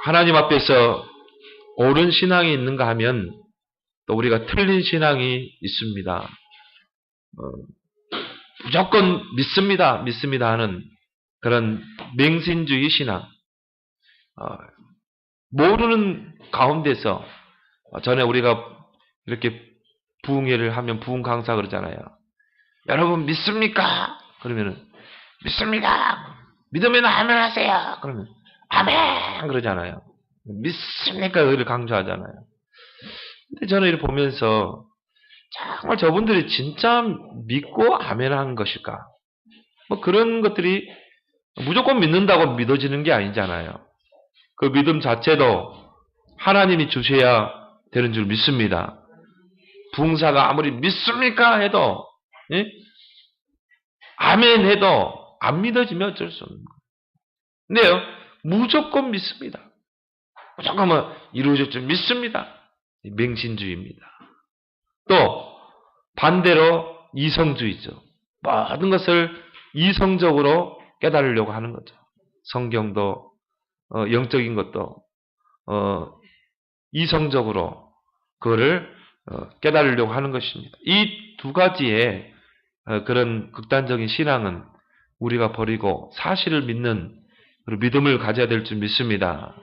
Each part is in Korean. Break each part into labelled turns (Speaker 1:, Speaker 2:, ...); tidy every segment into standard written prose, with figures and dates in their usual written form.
Speaker 1: 하나님 앞에서 옳은 신앙이 있는가 하면 또 우리가 틀린 신앙이 있습니다. 무조건 믿습니다 하는 그런 맹신주의 신앙. 모르는 가운데서 전에 우리가 이렇게 부흥회를 하면 부흥 강사 그러잖아요. 여러분 믿습니까? 그러면은 믿습니다. 믿으면 아멘 하세요. 그러면 아멘 그러잖아요. 믿습니까? 여기를 강조하잖아요. 근데 저는 이를 보면서 정말 저분들이 진짜 믿고 아멘 한 것일까? 뭐 그런 것들이 무조건 믿는다고 믿어지는 게 아니잖아요. 그 믿음 자체도 하나님이 주셔야 되는 줄 믿습니다. 부흥사가 아무리 믿습니까? 해도 아멘 해도 안 믿어지면 어쩔 수 없는 거예요. 근데요, 무조건 믿습니다. 무조건 이루어질 줄 믿습니다. 맹신주의입니다. 또 반대로 이성주의죠. 모든 것을 이성적으로 깨달으려고 하는 거죠. 성경도 영적인 것도 이성적으로 그거를 깨달으려고 하는 것입니다. 이 두 가지의 그런 극단적인 신앙은 우리가 버리고 사실을 믿는 믿음을 가져야 될 줄 믿습니다.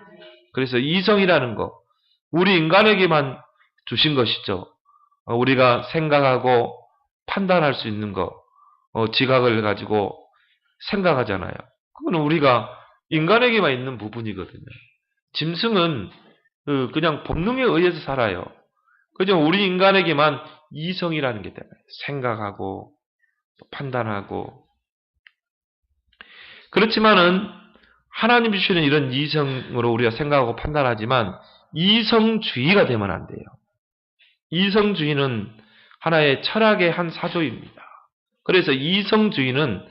Speaker 1: 그래서 이성이라는 거 우리 인간에게만 주신 것이죠. 우리가 생각하고 판단할 수 있는 거 지각을 가지고 생각하잖아요. 그건 우리가 인간에게만 있는 부분이거든요. 짐승은 그냥 본능에 의해서 살아요. 그죠? 우리 인간에게만 이성이라는 게 있잖아요. 생각하고 판단하고. 그렇지만은 하나님이 주시는 이런 이성으로 우리가 생각하고 판단하지만 이성주의가 되면 안 돼요. 이성주의는 하나의 철학의 한 사조입니다. 그래서 이성주의는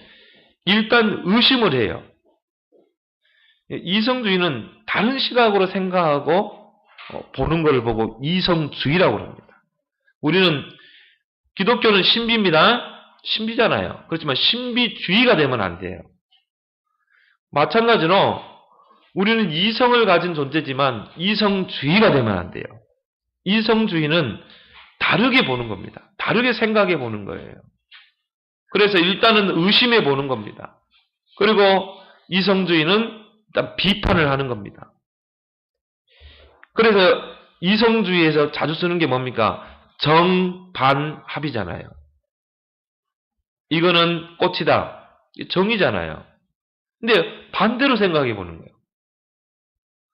Speaker 1: 일단 의심을 해요. 이성주의는 다른 시각으로 생각하고 보는 걸 보고 이성주의라고 합니다. 우리는 기독교는 신비입니다. 신비잖아요. 그렇지만 신비주의가 되면 안 돼요. 마찬가지로 우리는 이성을 가진 존재지만 이성주의가 되면 안 돼요. 이성주의는 다르게 보는 겁니다. 다르게 생각해 보는 거예요. 그래서 일단은 의심해 보는 겁니다. 그리고 이성주의는 일단 비판을 하는 겁니다. 그래서 이성주의에서 자주 쓰는 게 뭡니까? 정반합이잖아요. 이거는 꽃이다. 정이잖아요. 근데 반대로 생각해 보는 거예요.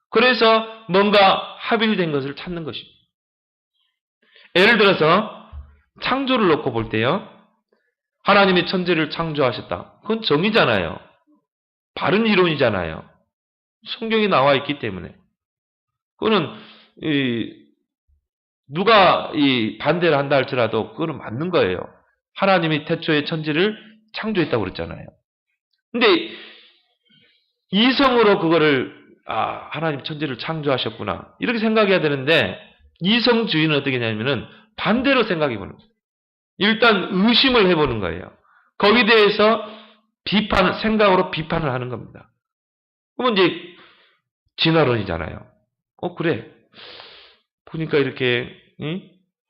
Speaker 1: 그래서 뭔가 합일된 것을 찾는 것입니다. 예를 들어서 창조를 놓고 볼 때요. 하나님이 천지를 창조하셨다. 그건 정이잖아요. 바른 이론이잖아요. 성경이 나와 있기 때문에. 그거는 누가 반대를 한다 할지라도 그거는 맞는 거예요. 하나님이 태초에 천지를 창조했다고 그랬잖아요. 근데 이성으로 그거를 하나님 천지를 창조하셨구나 이렇게 생각해야 되는데 이성주의는 어떻게 하냐면은 반대로 생각해 보는 거예요. 일단 의심을 해보는 거예요. 거기에 대해서 생각으로 비판을 하는 겁니다. 그러면 이제 진화론이잖아요. 그래. 보니까 이렇게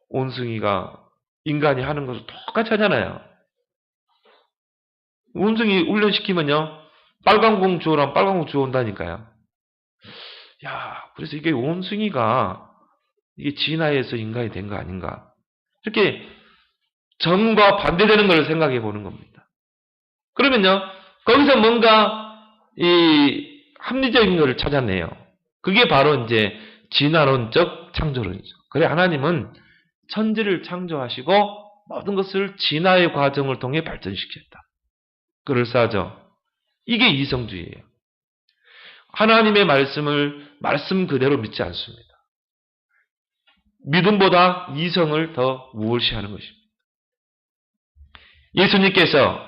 Speaker 1: 온숭이가 인간이 하는 것을 똑같이 하잖아요. 온숭이 훈련시키면요. 빨간 공 주워라 빨간 공 주워온다니까요. 그래서 이게 온숭이가 이게 진화해서 인간이 된 거 아닌가. 이렇게 정과 반대되는 걸 생각해 보는 겁니다. 그러면요. 거기서 뭔가 합리적인 것을 찾아내요. 그게 바로 이제 진화론적 창조론이죠. 그래 하나님은 천지를 창조하시고 모든 것을 진화의 과정을 통해 발전시켰다. 그럴싸하죠. 이게 이성주의예요. 하나님의 말씀을 말씀 그대로 믿지 않습니다. 믿음보다 이성을 더 우월시하는 것입니다. 예수님께서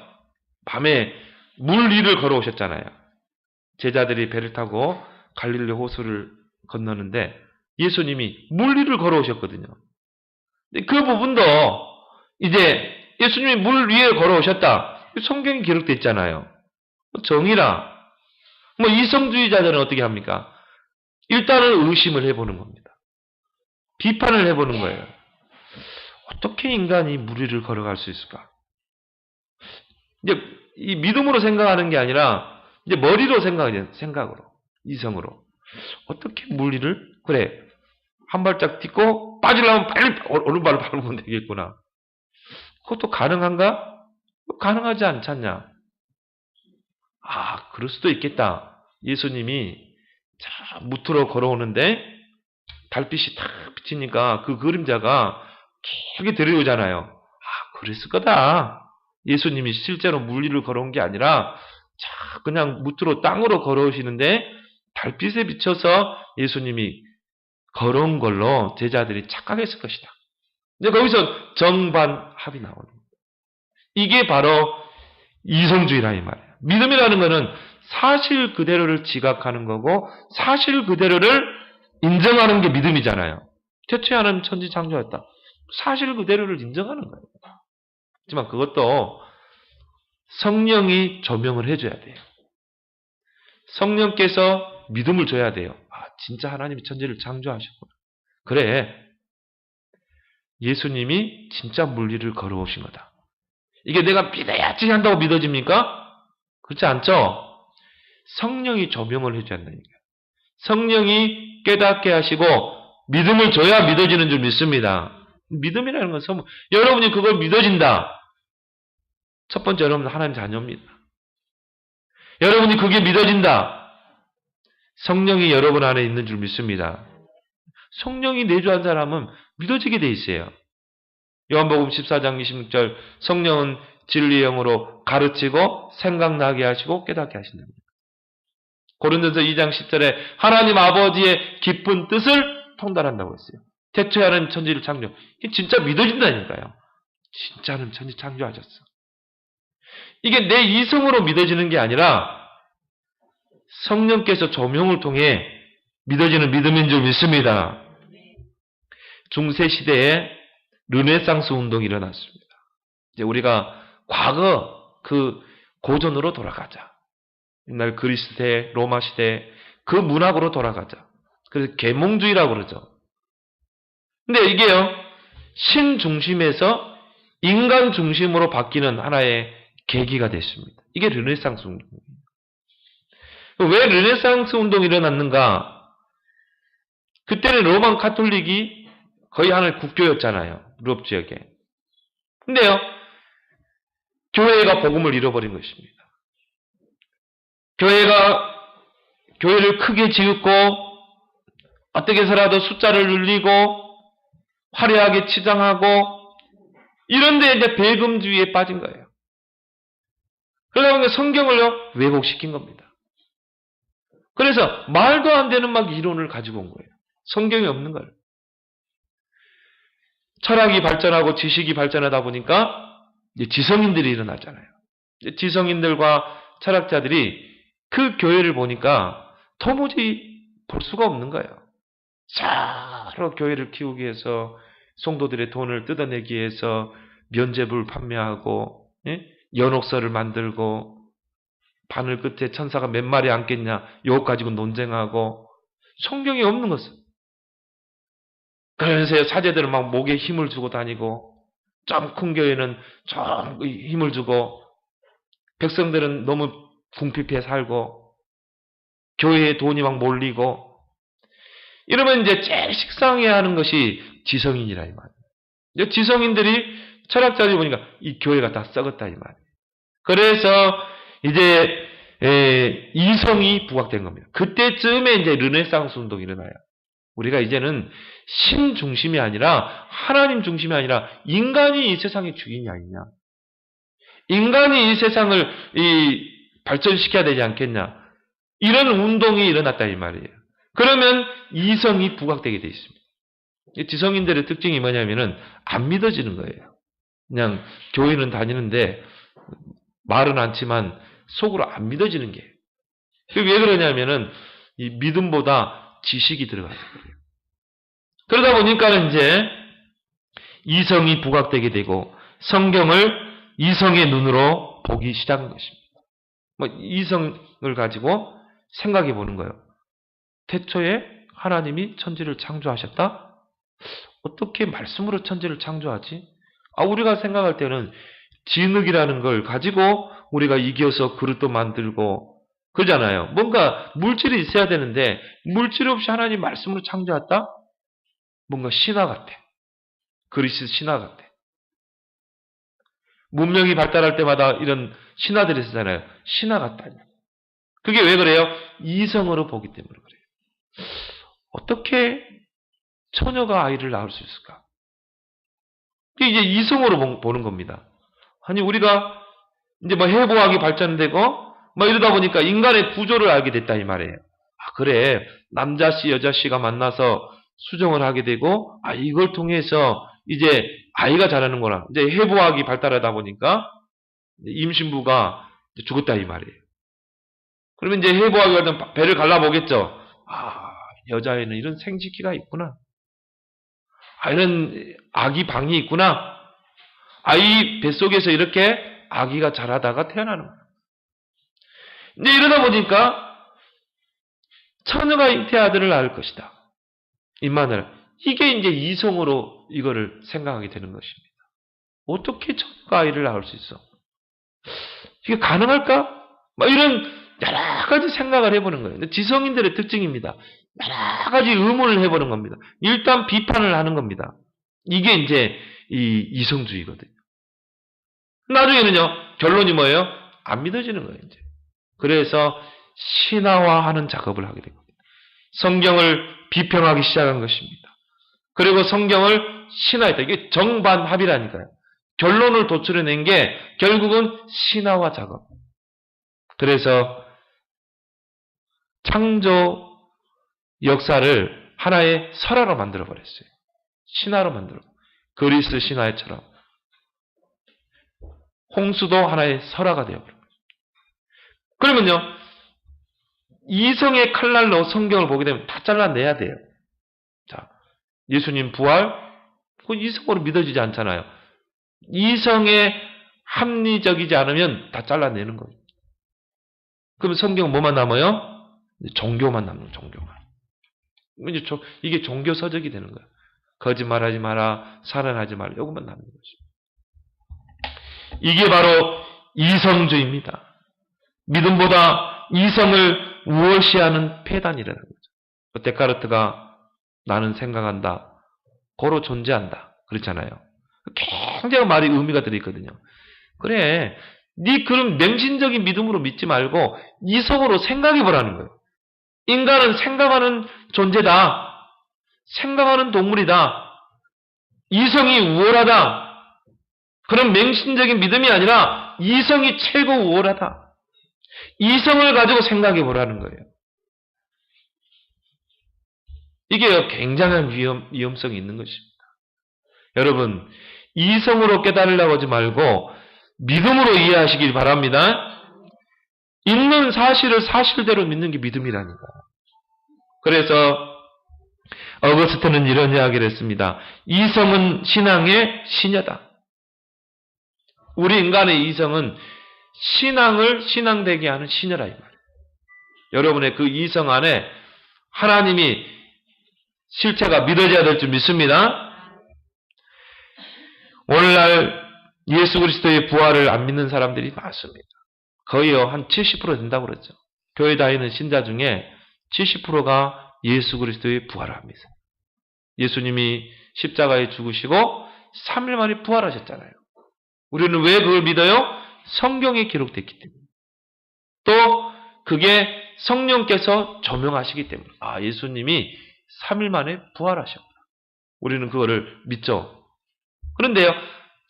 Speaker 1: 밤에 물 위를 걸어오셨잖아요. 제자들이 배를 타고 갈릴리 호수를 건너는데 예수님이 물 위를 걸어오셨거든요. 그 부분도 이제 예수님이 물 위에 걸어오셨다. 성경에 기록되어 있잖아요. 정의라. 이성주의자들은 어떻게 합니까? 일단은 의심을 해보는 겁니다. 비판을 해보는 거예요. 어떻게 인간이 무리를 걸어갈 수 있을까? 이제 이 믿음으로 생각하는 게 아니라 이제 머리로 생각으로, 이성으로. 어떻게 물리를? 그래, 한 발짝 딛고 빠지려면 빨리 오른발을 밟으면 되겠구나. 그것도 가능한가? 가능하지 않잖냐? 아, 그럴 수도 있겠다. 예수님이 자, 무트로 걸어오는데 달빛이 탁 비치니까 그 그림자가 길게 들어오잖아요. 아, 그랬을 거다. 예수님이 실제로 물리를 걸어온 게 아니라 자, 그냥 무트로 땅으로 걸어오시는데 달빛에 비춰서 예수님이 걸어온 걸로 제자들이 착각했을 것이다. 이제 거기서 정반합이 나오는 거예요. 이게 바로 이성주의라 이 말이에요. 믿음이라는 것은 사실 그대로를 지각하는 거고 사실 그대로를 인정하는 게 믿음이잖아요. 태초에 하나님 천지 창조했다. 사실 그대로를 인정하는 거예요. 하지만 그것도 성령이 조명을 해줘야 돼요. 성령께서 믿음을 줘야 돼요. 아, 진짜 하나님이 천지를 창조하셨구나. 그래, 예수님이 진짜 물리를 걸어오신 거다. 이게 내가 믿어야지 한다고 믿어집니까? 그렇지 않죠? 성령이 조명을 해줘야 한다는 거예요. 성령이 깨닫게 하시고 믿음을 줘야 믿어지는 줄 믿습니다. 믿음이라는 것은 여러분이 그걸 믿어진다. 첫 번째, 여러분은 하나님 자녀입니다. 여러분이 그게 믿어진다. 성령이 여러분 안에 있는 줄 믿습니다. 성령이 내주한 사람은 믿어지게 돼 있어요. 요한복음 14장 26절 성령은 진리의 영으로 가르치고 생각나게 하시고 깨닫게 하신답니다. 고린도서 2장 10절에 하나님 아버지의 깊은 뜻을 통달한다고 했어요. 태초에 하나님 천지를 창조. 이게 진짜 믿어진다니까요. 진짜 하나님 천지 창조하셨어. 이게 내 이성으로 믿어지는 게 아니라 성령께서 조명을 통해 믿어지는 믿음인 줄 믿습니다. 중세 시대에 르네상스 운동이 일어났습니다. 이제 우리가 과거 그 고전으로 돌아가자. 옛날 그리스 시대, 로마 시대 그 문학으로 돌아가자. 그래서 계몽주의라고 그러죠. 근데 이게요, 신 중심에서 인간 중심으로 바뀌는 하나의 계기가 됐습니다. 이게 르네상스 운동이에요. 왜 르네상스 운동이 일어났는가? 그때는 로만 카톨릭이 거의 하나의 국교였잖아요. 유럽 지역에. 근데요, 교회가 복음을 잃어버린 것입니다. 교회를 크게 지었고 어떻게 해서라도 숫자를 늘리고 화려하게 치장하고 이런데 이제 배금주의에 빠진 거예요. 그러다 보니까 성경을요 왜곡시킨 겁니다. 그래서 말도 안 되는 막 이론을 가지고 온 거예요. 성경이 없는 걸. 철학이 발전하고 지식이 발전하다 보니까 이제 지성인들이 일어나잖아요. 이제 지성인들과 철학자들이 그 교회를 보니까 도무지 볼 수가 없는 거예요. 서로 교회를 키우기 위해서 성도들의 돈을 뜯어내기 위해서 면죄부를 판매하고 연옥서를 만들고 바늘 끝에 천사가 몇 마리 앉겠냐 이것 가지고 논쟁하고 성경이 없는 것은. 그래서 사제들은 막 목에 힘을 주고 다니고 좀 큰 교회는 좀 힘을 주고 백성들은 너무 궁핍해 살고 교회에 돈이 막 몰리고 이러면 이제 제일 식상해야 하는 것이 지성인이라 이 말이에요. 지성인들이 철학자들이 보니까 이 교회가 다 썩었다 이 말이에요. 그래서 이제 이성이 부각된 겁니다. 그때쯤에 이제 르네상스 운동이 일어나요. 우리가 이제는 신 중심이 아니라 하나님 중심이 아니라 인간이 이 세상의 주인이 아니냐. 인간이 이 세상을 발전시켜야 되지 않겠냐. 이런 운동이 일어났다 이 말이에요. 그러면 이성이 부각되게 되어 있습니다. 지성인들의 특징이 뭐냐면은 안 믿어지는 거예요. 그냥 교회는 다니는데 말은 않지만 속으로 안 믿어지는 게. 왜 그러냐면은 이 믿음보다 지식이 들어가는 거예요. 그러다 보니까 이제 이성이 부각되게 되고 성경을 이성의 눈으로 보기 시작한 것입니다. 이성을 가지고 생각해 보는 거예요. 태초에 하나님이 천지를 창조하셨다? 어떻게 말씀으로 천지를 창조하지? 우리가 생각할 때는 진흙이라는 걸 가지고 우리가 이겨서 그릇도 만들고 그러잖아요. 뭔가 물질이 있어야 되는데 물질 없이 하나님 말씀으로 창조했다? 뭔가 신화 같아. 그리스 신화 같아. 문명이 발달할 때마다 이런 신화들이 있었잖아요. 신화 같다. 그게 왜 그래요? 이성으로 보기 때문에 그래요. 어떻게 처녀가 아이를 낳을 수 있을까? 이게 이제 이성으로 보는 겁니다. 아니, 우리가 이제 뭐 해부학이 발전되고 뭐 이러다 보니까 인간의 구조를 알게 됐다 이 말이에요. 그래. 남자씨, 여자씨가 만나서 수정을 하게 되고, 이걸 통해서 이제 아이가 자라는구나. 이제 해부학이 발달하다 보니까 임신부가 죽었다 이 말이에요. 그러면 이제 해부학이 어떤 배를 갈라보겠죠. 여자애는 이런 생식기가 있구나. 이런 아기 방이 있구나. 아이 뱃속에서 이렇게 아기가 자라다가 태어나는 거예요. 이제 이러다 보니까 처녀가 잉태 아들을 낳을 것이다. 임마누엘. 이게 이제 이성으로 이거를 생각하게 되는 것입니다. 어떻게 처녀가 아이를 낳을 수 있어? 이게 가능할까? 이런 여러 가지 생각을 해보는 거예요. 지성인들의 특징입니다. 여러 가지 의문을 해보는 겁니다. 일단 비판을 하는 겁니다. 이게 이제 이 이성주의거든요. 나중에는요, 결론이 뭐예요? 안 믿어지는 거예요, 이제. 그래서 신화화하는 작업을 하게 된 겁니다. 성경을 비평하기 시작한 것입니다. 그리고 성경을 신화했다. 이게 정반합이라니까요. 결론을 도출해낸 게 결국은 신화화 작업. 그래서 창조 역사를 하나의 설화로 만들어버렸어요. 신화로 만들어. 그리스 신화처럼. 홍수도 하나의 설화가 되어버립니다. 그러면요, 이성의 칼날로 성경을 보게 되면 다 잘라내야 돼요. 자, 예수님 부활, 그거 이성으로 믿어지지 않잖아요. 이성에 합리적이지 않으면 다 잘라내는 거예요. 그럼 성경은 뭐만 남아요? 종교만 남는 종교만. 이게 종교 서적이 되는 거예요. 거짓말하지 마라, 살인하지 마라, 이것만 남는 거죠. 이게 바로 이성주의입니다. 믿음보다 이성을 우월시하는 폐단이라는 거죠. 데카르트가 나는 생각한다, 고로 존재한다 그렇잖아요. 굉장히 말이 의미가 들어있거든요. 그래, 네 그런 맹신적인 믿음으로 믿지 말고 이성으로 생각해보라는 거예요. 인간은 생각하는 존재다. 생각하는 동물이다. 이성이 우월하다. 그런 맹신적인 믿음이 아니라 이성이 최고 우월하다. 이성을 가지고 생각해 보라는 거예요. 이게 굉장한 위험성이 있는 것입니다. 여러분, 이성으로 깨달으려고 하지 말고 믿음으로 이해하시길 바랍니다. 있는 사실을 사실대로 믿는 게 믿음이라니까. 그래서 어거스트는 이런 이야기를 했습니다. 이성은 신앙의 시녀다. 우리 인간의 이성은 신앙을 신앙되게 하는 시녀라 이 말이에요. 여러분의 그 이성 안에 하나님이 실체가 믿어져야 될 줄 믿습니다. 오늘날 예수 그리스도의 부활을 안 믿는 사람들이 많습니다. 거의요 한 70% 된다고 그러죠. 교회 다니는 신자 중에 70%가 예수 그리스도의 부활을 합니다. 예수님이 십자가에 죽으시고 3일 만에 부활하셨잖아요. 우리는 왜 그걸 믿어요? 성경에 기록됐기 때문에. 또 그게 성령께서 조명하시기 때문에. 예수님이 3일 만에 부활하셨구나. 우리는 그거를 믿죠. 그런데요,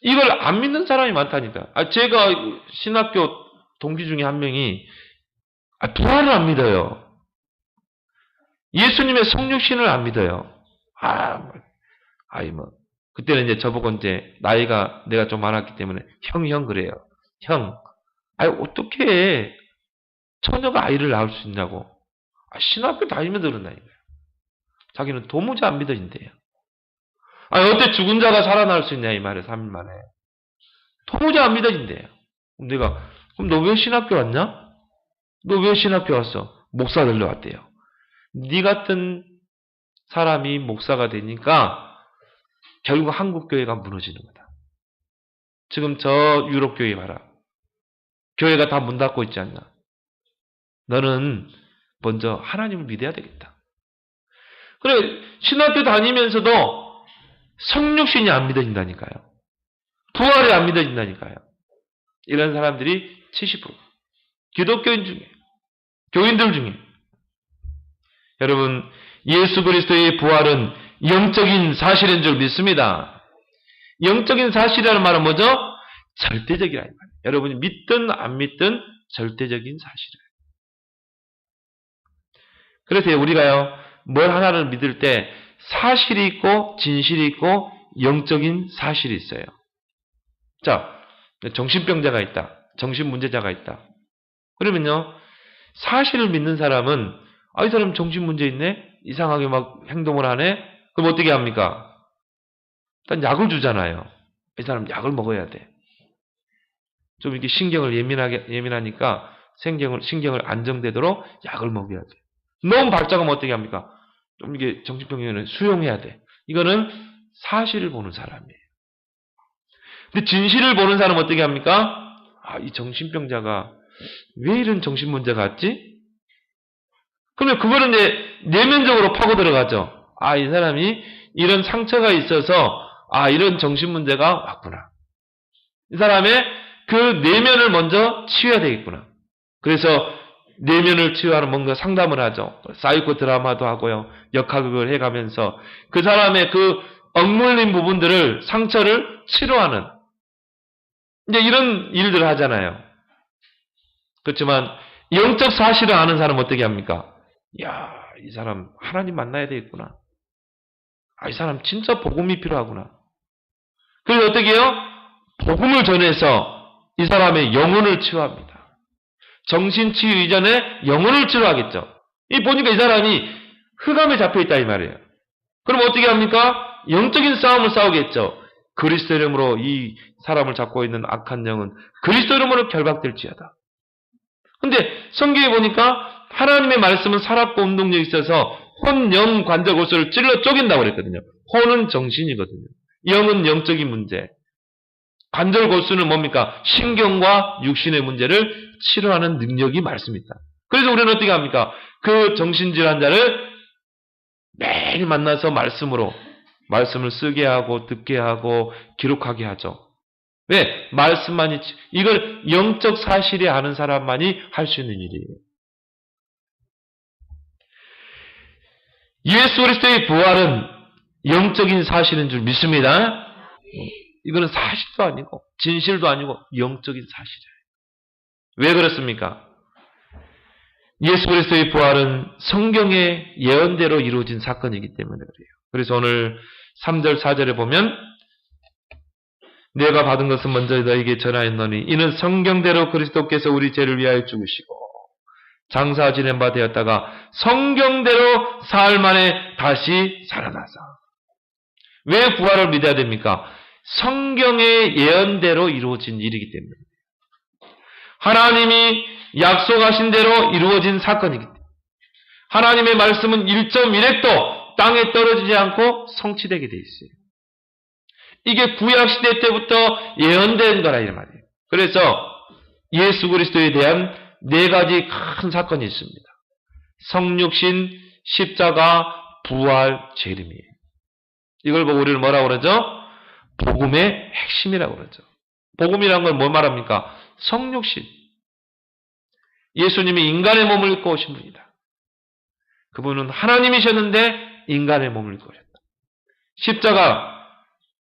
Speaker 1: 이걸 안 믿는 사람이 많다니까. 제가 신학교 동기 중에 한 명이 부활을 안 믿어요. 예수님의 성육신을 안 믿어요. 그때는 이제 저보고 이제 나이가 내가 좀 많았기 때문에 형 그래요. 형, 어떻게 처녀가 아이를 낳을 수 있냐고. 신학교 다니면서 그런다 이거예요. 자기는 도무지 안 믿어진대요. 어때 죽은 자가 살아날 수 있냐 이 말이에요. 3일 만에. 도무지 안 믿어진대요. 그럼 너 왜 신학교 왔냐? 너 왜 신학교 왔어? 목사 들려왔대요. 네 같은 사람이 목사가 되니까 결국 한국교회가 무너지는 거다. 지금 저 유럽교회 봐라. 교회가 다 문 닫고 있지 않나. 너는 먼저 하나님을 믿어야 되겠다. 그래, 신학교 다니면서도 성육신이 안 믿어진다니까요. 부활이 안 믿어진다니까요. 이런 사람들이 70%. 기독교인 중에, 교인들 중에. 여러분, 예수 그리스도의 부활은 영적인 사실인 줄 믿습니다. 영적인 사실이라는 말은 뭐죠? 절대적이라 이 말이에요. 여러분이 믿든 안 믿든 절대적인 사실이에요. 그래서 우리가요, 뭘 하나를 믿을 때 사실이 있고 진실이 있고 영적인 사실이 있어요. 자, 정신병자가 있다. 정신문제자가 있다. 그러면요, 사실을 믿는 사람은 이 사람 정신문제 있네? 이상하게 막 행동을 하네? 그럼 어떻게 합니까? 일단 약을 주잖아요. 이 사람 약을 먹어야 돼. 좀 이렇게 신경을 예민하니까 신경을 안정되도록 약을 먹여야 돼. 너무 발작하면 어떻게 합니까? 좀 이게 정신병자는 수용해야 돼. 이거는 사실을 보는 사람이에요. 근데 진실을 보는 사람은 어떻게 합니까? 이 정신병자가 왜 이런 정신문제가 왔지? 그러면 그거는 이제 내면적으로 파고 들어가죠. 이 사람이 이런 상처가 있어서 이런 정신문제가 왔구나. 이 사람의 그 내면을 먼저 치유해야 되겠구나. 그래서 내면을 치유하는 뭔가 상담을 하죠. 사이코 드라마도 하고요. 역학을 해가면서 그 사람의 그 억눌린 부분들을, 상처를 치료하는 이제 이런 일들을 하잖아요. 그렇지만 영적 사실을 아는 사람은 어떻게 합니까? 이 사람 하나님 만나야 되겠구나. 이 사람 진짜 복음이 필요하구나. 그래서 어떻게 해요? 복음을 전해서 이 사람의 영혼을 치유합니다. 정신치유 이전에 영혼을 치료하겠죠. 보니까 이 사람이 흑암에 잡혀있다 이 말이에요. 그럼 어떻게 합니까? 영적인 싸움을 싸우겠죠. 그리스도 이름으로 이 사람을 잡고 있는 악한 영은 그리스도 이름으로 결박될지어다. 근데 성경에 보니까 하나님의 말씀은 살았고 운동력이 있어서 혼, 영, 관절, 골수를 찔러 쪼갠다고 그랬거든요. 혼은 정신이거든요. 영은 영적인 문제. 관절, 골수는 뭡니까? 신경과 육신의 문제를 치료하는 능력이 말씀이다. 그래서 우리는 어떻게 합니까? 그 정신질환자를 매일 만나서 말씀을 쓰게 하고 듣게 하고 기록하게 하죠. 왜? 말씀만이, 이걸 영적 사실이 아는 사람만이 할 수 있는 일이에요. 예수 그리스도의 부활은 영적인 사실인 줄 믿습니다. 이거는 사실도 아니고 진실도 아니고 영적인 사실이에요. 왜 그렇습니까? 예수 그리스도의 부활은 성경의 예언대로 이루어진 사건이기 때문에 그래요. 그래서 오늘 3절 4절에 보면 내가 받은 것은 먼저 너에게 전하였노니 이는 성경대로 그리스도께서 우리 죄를 위하여 죽으시고 장사 지낸 바 되었다가 성경대로 사흘 만에 다시 살아나서. 왜 부활을 믿어야 됩니까? 성경의 예언대로 이루어진 일이기 때문에. 하나님이 약속하신 대로 이루어진 사건이기 때문에. 하나님의 말씀은 1.1핵도 땅에 떨어지지 않고 성취되게 돼 있어요. 이게 구약시대 때부터 예언된 거라 이 말이에요. 그래서 예수 그리스도에 대한 4가지 큰 사건이 있습니다. 성육신, 십자가, 부활, 재림이에요. 이걸 보고 우리는 뭐라고 그러죠? 복음의 핵심이라고 그러죠. 복음이란 건 뭐 말합니까? 성육신. 예수님이 인간의 몸을 입고 오신 분이다. 그분은 하나님이셨는데 인간의 몸을 입고 오셨다. 십자가.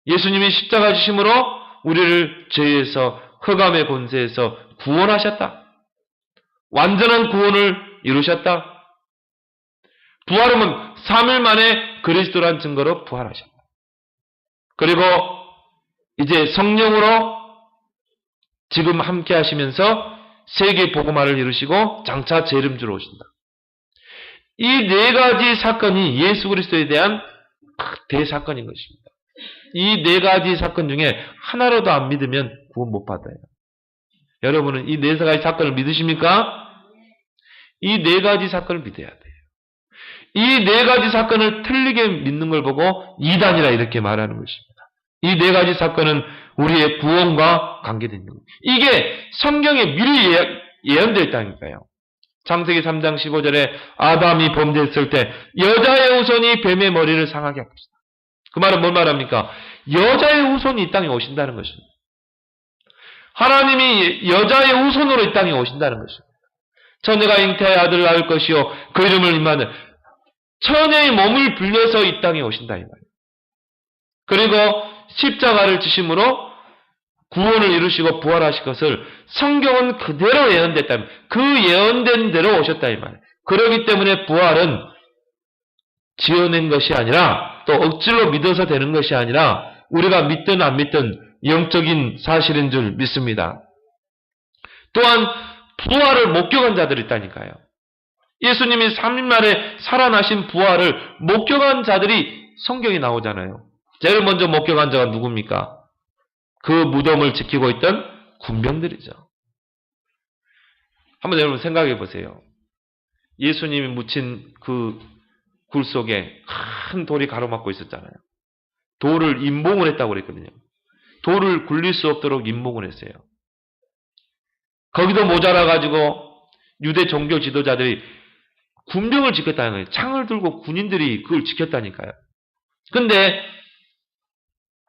Speaker 1: 예수님이 십자가 지심으로 우리를 죄에서 흑암의 권세에서 구원하셨다. 완전한 구원을 이루셨다. 부활은 3일 만에 그리스도란 증거로 부활하셨다. 그리고 이제 성령으로 지금 함께 하시면서 세계 복음화를 이루시고 장차 재림주로 오신다. 이 4가지 사건이 예수 그리스도에 대한 대사건인 것입니다. 이 4가지 사건 중에 하나라도 안 믿으면 구원 못 받아요. 여러분은 이 4가지 사건을 믿으십니까? 이 4가지 사건을 믿어야 돼요. 이 네 가지 사건을 틀리게 믿는 걸 보고 이단이라 이렇게 말하는 것입니다. 이 네 가지 사건은 우리의 구원과 관계된 겁니다. 이게 성경에 미리 예언되어 있다니까요. 창세기 3장 15절에 아담이 범죄했을 때 여자의 후손이 뱀의 머리를 상하게 할 것이다. 그 말은 뭔 말합니까? 여자의 후손이 이 땅에 오신다는 것입니다. 하나님이 여자의 후손으로 이 땅에 오신다는 것입니다. 처녀가 잉태하여 아들을 낳을 것이요 그 이름을 임하는 처녀의 몸을 빌려서 이 땅에 오신다 이 말이에요. 그리고 십자가를 지심으로 구원을 이루시고 부활하실 것을 성경은 그대로 예언됐다면 그 예언된 대로 오셨다 이 말이에요. 그렇기 때문에 부활은 지어낸 것이 아니라 또 억지로 믿어서 되는 것이 아니라 우리가 믿든 안 믿든 영적인 사실인 줄 믿습니다. 또한 부활을 목격한 자들이 있다니까요. 예수님이 3일 만에 살아나신 부활을 목격한 자들이 성경에 나오잖아요. 제일 먼저 목격한 자가 누굽니까? 그 무덤을 지키고 있던 군병들이죠. 한번 여러분 생각해 보세요. 예수님이 묻힌 그 굴 속에 큰 돌이 가로막고 있었잖아요. 돌을 임봉을 했다고 그랬거든요. 돌을 굴릴 수 없도록 임봉을 했어요. 거기도 모자라가지고 유대 종교 지도자들이 군병을 지켰다는 거예요. 창을 들고 군인들이 그걸 지켰다니까요. 근데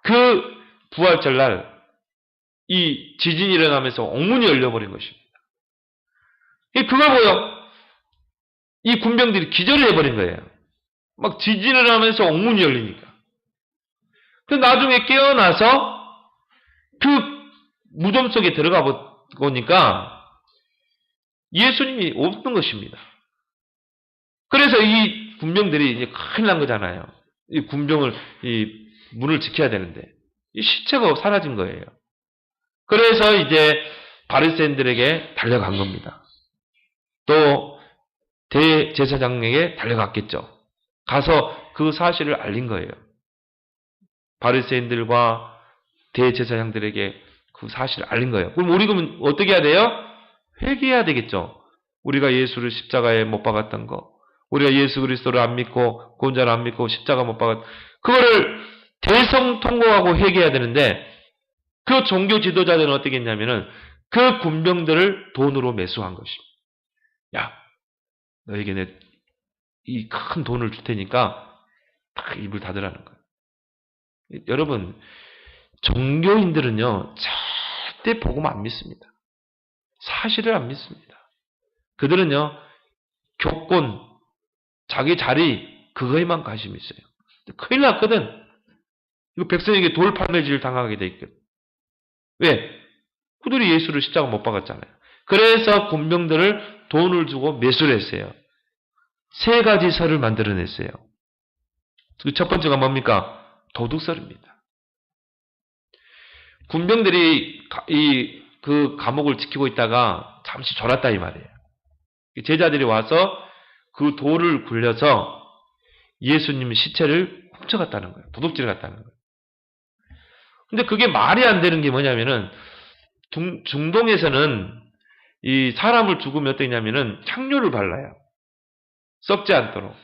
Speaker 1: 그 부활절날 이 지진이 일어나면서 옥문이 열려버린 것입니다. 그걸 보여 이 군병들이 기절을 해버린 거예요. 막 지진을 하면서 옥문이 열리니까. 근데 나중에 깨어나서 그 무덤 속에 들어가 보니까 예수님이 없는 것입니다. 그래서 이 군병들이 이제 큰일 난 거잖아요. 이 군병을, 이 문을 지켜야 되는데, 이 시체가 사라진 거예요. 그래서 이제 바리새인들에게 달려간 겁니다. 또 대제사장에게 달려갔겠죠. 가서 그 사실을 알린 거예요. 바리새인들과 대제사장들에게 그 사실을 알린 거예요. 그럼 우리 그러면 어떻게 해야 돼요? 회개해야 되겠죠. 우리가 예수를 십자가에 못 박았던 거, 우리가 예수 그리스도를 안 믿고 구원자를 안 믿고 십자가 못 박았, 그거를 대성통곡하고 회개해야 되는데 그 종교 지도자들은 어떻게 했냐면은 그 군병들을 돈으로 매수한 것입니다. 야, 너에게 내 이 큰 돈을 줄 테니까 딱 입을 닫으라는 거예요. 여러분, 종교인들은요 절대 복음 안 믿습니다. 사실을 안 믿습니다. 그들은요 교권, 자기 자리 그거에만 관심이 있어요. 큰일 났거든. 이거 백성에게 돌팔매질 당하게 돼 있거든. 왜? 그들이 예수를 십자가 못 박았잖아요. 그래서 군병들을 돈을 주고 매수를 했어요. 세 가지 설을 만들어냈어요. 그 첫 번째가 뭡니까? 도둑설입니다. 군병들이 그 감옥을 지키고 있다가 잠시 졸았다 이 말이에요. 제자들이 와서 그 돌을 굴려서 예수님 시체를 훔쳐갔다는 거예요. 도둑질을 갔다는 거예요. 근데 그게 말이 안 되는 게 뭐냐면은 중동에서는 이 사람을 죽으면 어떠냐면은 향료를 발라요. 썩지 않도록.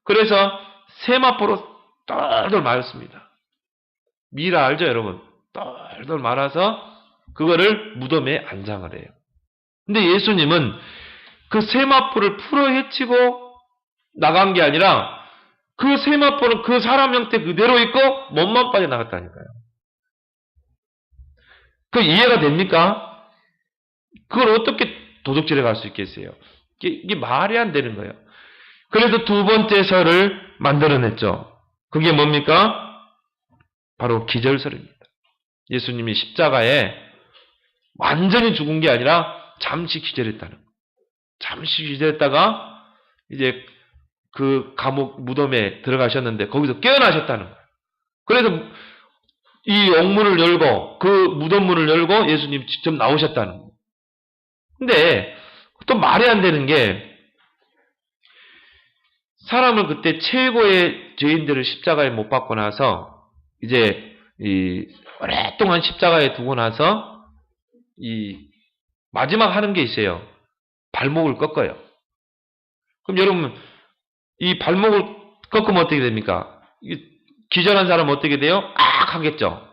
Speaker 1: 그래서 세마포로 똘똘 말았습니다. 미라 알죠, 여러분? 똘똘 말아서 그거를 무덤에 안장을 해요. 근데 예수님은 그 세마포를 풀어 헤치고 나간 게 아니라 그 세마포는 그 사람 형태 그대로 있고 몸만 빠져나갔다니까요. 그 이해가 됩니까? 그걸 어떻게 도둑질해 갈 수 있겠어요? 이게 말이 안 되는 거예요. 그래서 두 번째 설을 만들어냈죠. 그게 뭡니까? 바로 기절설입니다. 예수님이 십자가에 완전히 죽은 게 아니라 잠시 기절했다는 거예요. 잠시 기절했다가 이제 그 감옥 무덤에 들어가셨는데 거기서 깨어나셨다는 거예요. 그래서 이 옥문을 열고 그 무덤 문을 열고 예수님 직접 나오셨다는 거예요. 근데 또 말이 안 되는 게 사람을 그때 최고의 죄인들을 십자가에 못 박고 나서 이제 이 오랫동안 십자가에 두고 나서 이 마지막 하는 게 있어요. 발목을 꺾어요. 그럼 여러분 이 발목을 꺾으면 어떻게 됩니까? 기절한 사람은 어떻게 돼요? 악 하겠죠.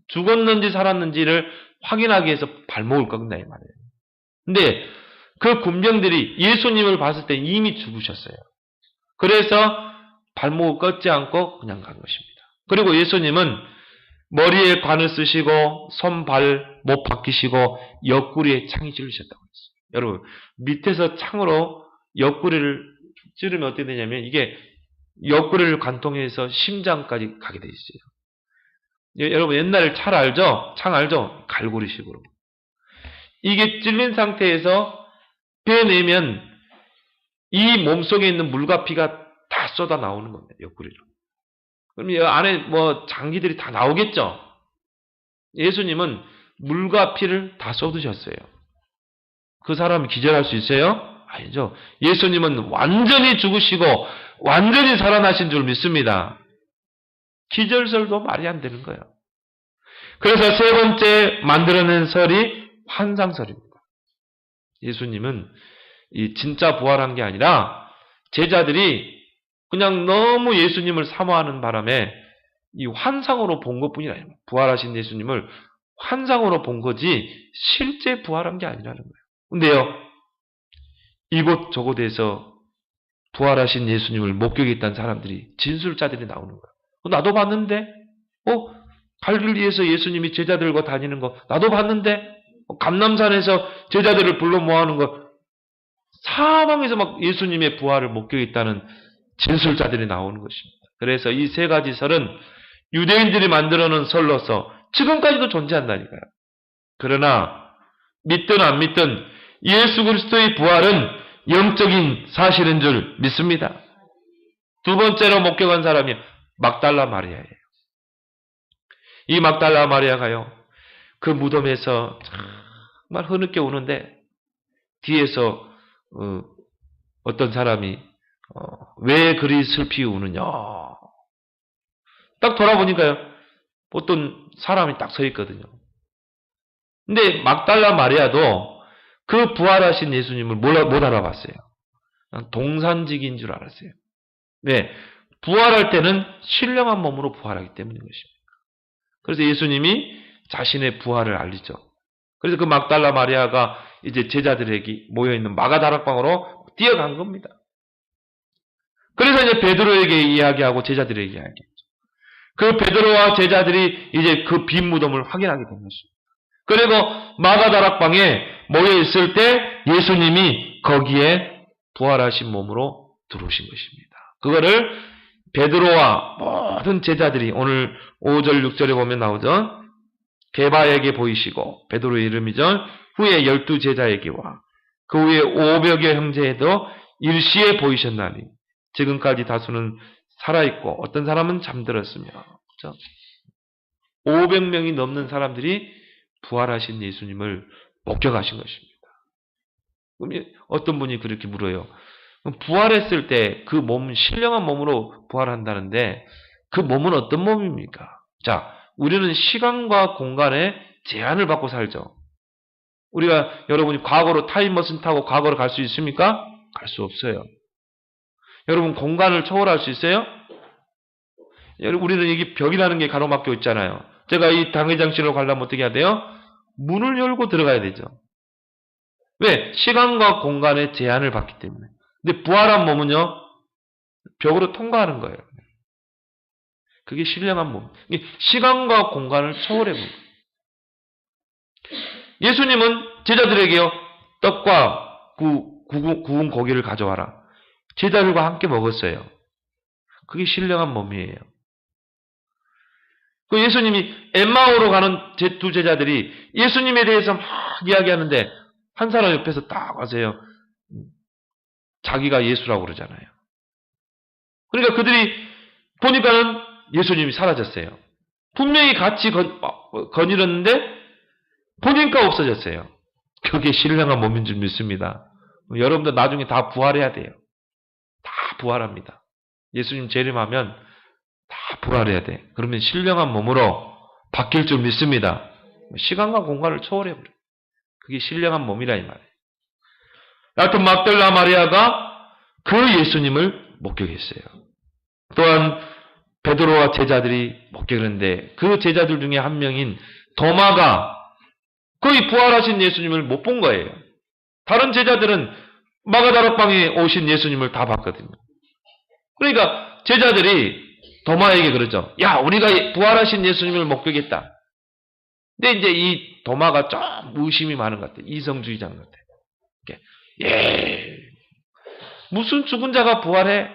Speaker 1: 죽었는지 살았는지를 확인하기 위해서 발목을 꺾는다 이 말이에요. 근데 그 군병들이 예수님을 봤을 때 이미 죽으셨어요. 그래서 발목을 꺾지 않고 그냥 간 것입니다. 그리고 예수님은 머리에 관을 쓰시고 손, 발, 못 박히시고 옆구리에 창이 찔리셨다고 했어요. 여러분 밑에서 창으로 옆구리를 찌르면 어떻게 되냐면 이게 옆구리를 관통해서 심장까지 가게 돼 있어요. 여러분 옛날에 창 알죠? 창 알죠? 갈고리식으로. 이게 찔린 상태에서 빼내면 이 몸속에 있는 물과 피가 다 쏟아 나오는 겁니다. 옆구리로. 그럼 이 안에 뭐 장기들이 다 나오겠죠? 예수님은 물과 피를 다 쏟으셨어요. 그 사람이 기절할 수 있어요? 아니죠. 예수님은 완전히 죽으시고 완전히 살아나신 줄 믿습니다. 기절설도 말이 안 되는 거예요. 그래서 세 번째 만들어낸 설이 환상설입니다. 예수님은 이 진짜 부활한 게 아니라 제자들이 그냥 너무 예수님을 사모하는 바람에 이 환상으로 본 것뿐이 아니에요. 부활하신 예수님을 환상으로 본 거지 실제 부활한 게 아니라는 거예요. 근데요, 이곳 저곳에서 부활하신 예수님을 목격했다는 사람들이 진술자들이 나오는 거예요. 나도 봤는데, 갈릴리에서 예수님이 제자들과 다니는 거 나도 봤는데, 감람산에서 제자들을 불러 모아하는 거, 사방에서 막 예수님의 부활을 목격했다는 진술자들이 나오는 것입니다. 그래서 이 세 가지 설은 유대인들이 만들어 놓은 설로서 지금까지도 존재한다니까요. 그러나 믿든 안 믿든 예수 그리스도의 부활은 영적인 사실인 줄 믿습니다. 두 번째로 목격한 사람이 막달라 마리아예요. 이 막달라 마리아가요, 그 무덤에서 정말 흐느껴 우는데 뒤에서 어떤 사람이 왜 그리 슬피 우느냐, 딱 돌아보니까요 어떤 사람이 딱 서 있거든요. 근데 막달라 마리아도 그 부활하신 예수님을 못 알아봤어요. 동산직인 줄 알았어요. 네, 부활할 때는 신령한 몸으로 부활하기 때문인 것입니다. 그래서 예수님이 자신의 부활을 알리죠. 그래서 그 막달라 마리아가 이제 제자들에게 모여있는 마가다락방으로 뛰어간 겁니다. 그래서 이제 베드로에게 이야기하고 제자들에게 이야기했죠. 그 베드로와 제자들이 이제 그 빈 무덤을 확인하게 된 것입니다. 그리고 마가다락방에 모여있을 때 예수님이 거기에 부활하신 몸으로 들어오신 것입니다. 그거를 베드로와 모든 제자들이 오늘 5절 6절에 보면 나오죠. 게바에게 보이시고 베드로의 이름이죠. 후에 12제자에게와 그 후에 500여 형제에도 일시에 보이셨나니 지금까지 다수는 살아있고 어떤 사람은 잠들었으며, 그렇죠? 500명이 넘는 사람들이 부활하신 예수님을 목격하신 것입니다. 그럼 어떤 분이 그렇게 물어요. 부활했을 때 그 몸은 신령한 몸으로 부활한다는데 그 몸은 어떤 몸입니까? 자, 우리는 시간과 공간에 제한을 받고 살죠. 우리가 여러분이 과거로 타임머신 타고 과거로 갈 수 있습니까? 갈 수 없어요. 여러분 공간을 초월할 수 있어요? 우리는 이게 벽이라는 게 가로막혀 있잖아요. 제가 이 당회장실로 가려면 어떻게 해야 돼요? 문을 열고 들어가야 되죠. 왜? 시간과 공간의 제한을 받기 때문에. 근데 부활한 몸은요, 벽으로 통과하는 거예요. 그게 신령한 몸. 시간과 공간을 초월해 본 거예요. 예수님은 제자들에게요, 떡과 구운 고기를 가져와라. 제자들과 함께 먹었어요. 그게 신령한 몸이에요. 그 예수님이 엠마오로 가는 제 두 제자들이 예수님에 대해서 막 이야기하는데 한 사람 옆에서 딱 와서요, 자기가 예수라고 그러잖아요. 그러니까 그들이 보니까는 예수님이 사라졌어요. 분명히 같이 거닐었는데 보니까 없어졌어요. 그게 신령한 몸인 줄 믿습니다. 여러분들 나중에 다 부활해야 돼요. 다 부활합니다. 예수님 재림하면 다 부활해야 돼. 그러면 신령한 몸으로 바뀔 줄 믿습니다. 시간과 공간을 초월해버려요. 그게 신령한 몸이라 이 말이에요. 여하튼 막달라 마리아가 그 예수님을 목격했어요. 또한 베드로와 제자들이 목격했는데 그 제자들 중에 한 명인 도마가 거의 부활하신 예수님을 못 본 거예요. 다른 제자들은 마가다락방에 오신 예수님을 다 봤거든요. 그러니까 제자들이 도마에게 그러죠. 야, 우리가 부활하신 예수님을 목격했다. 근데 이제 이 도마가 좀 의심이 많은 것 같아요. 이성주의자인 것 같아요. 예, 무슨 죽은 자가 부활해?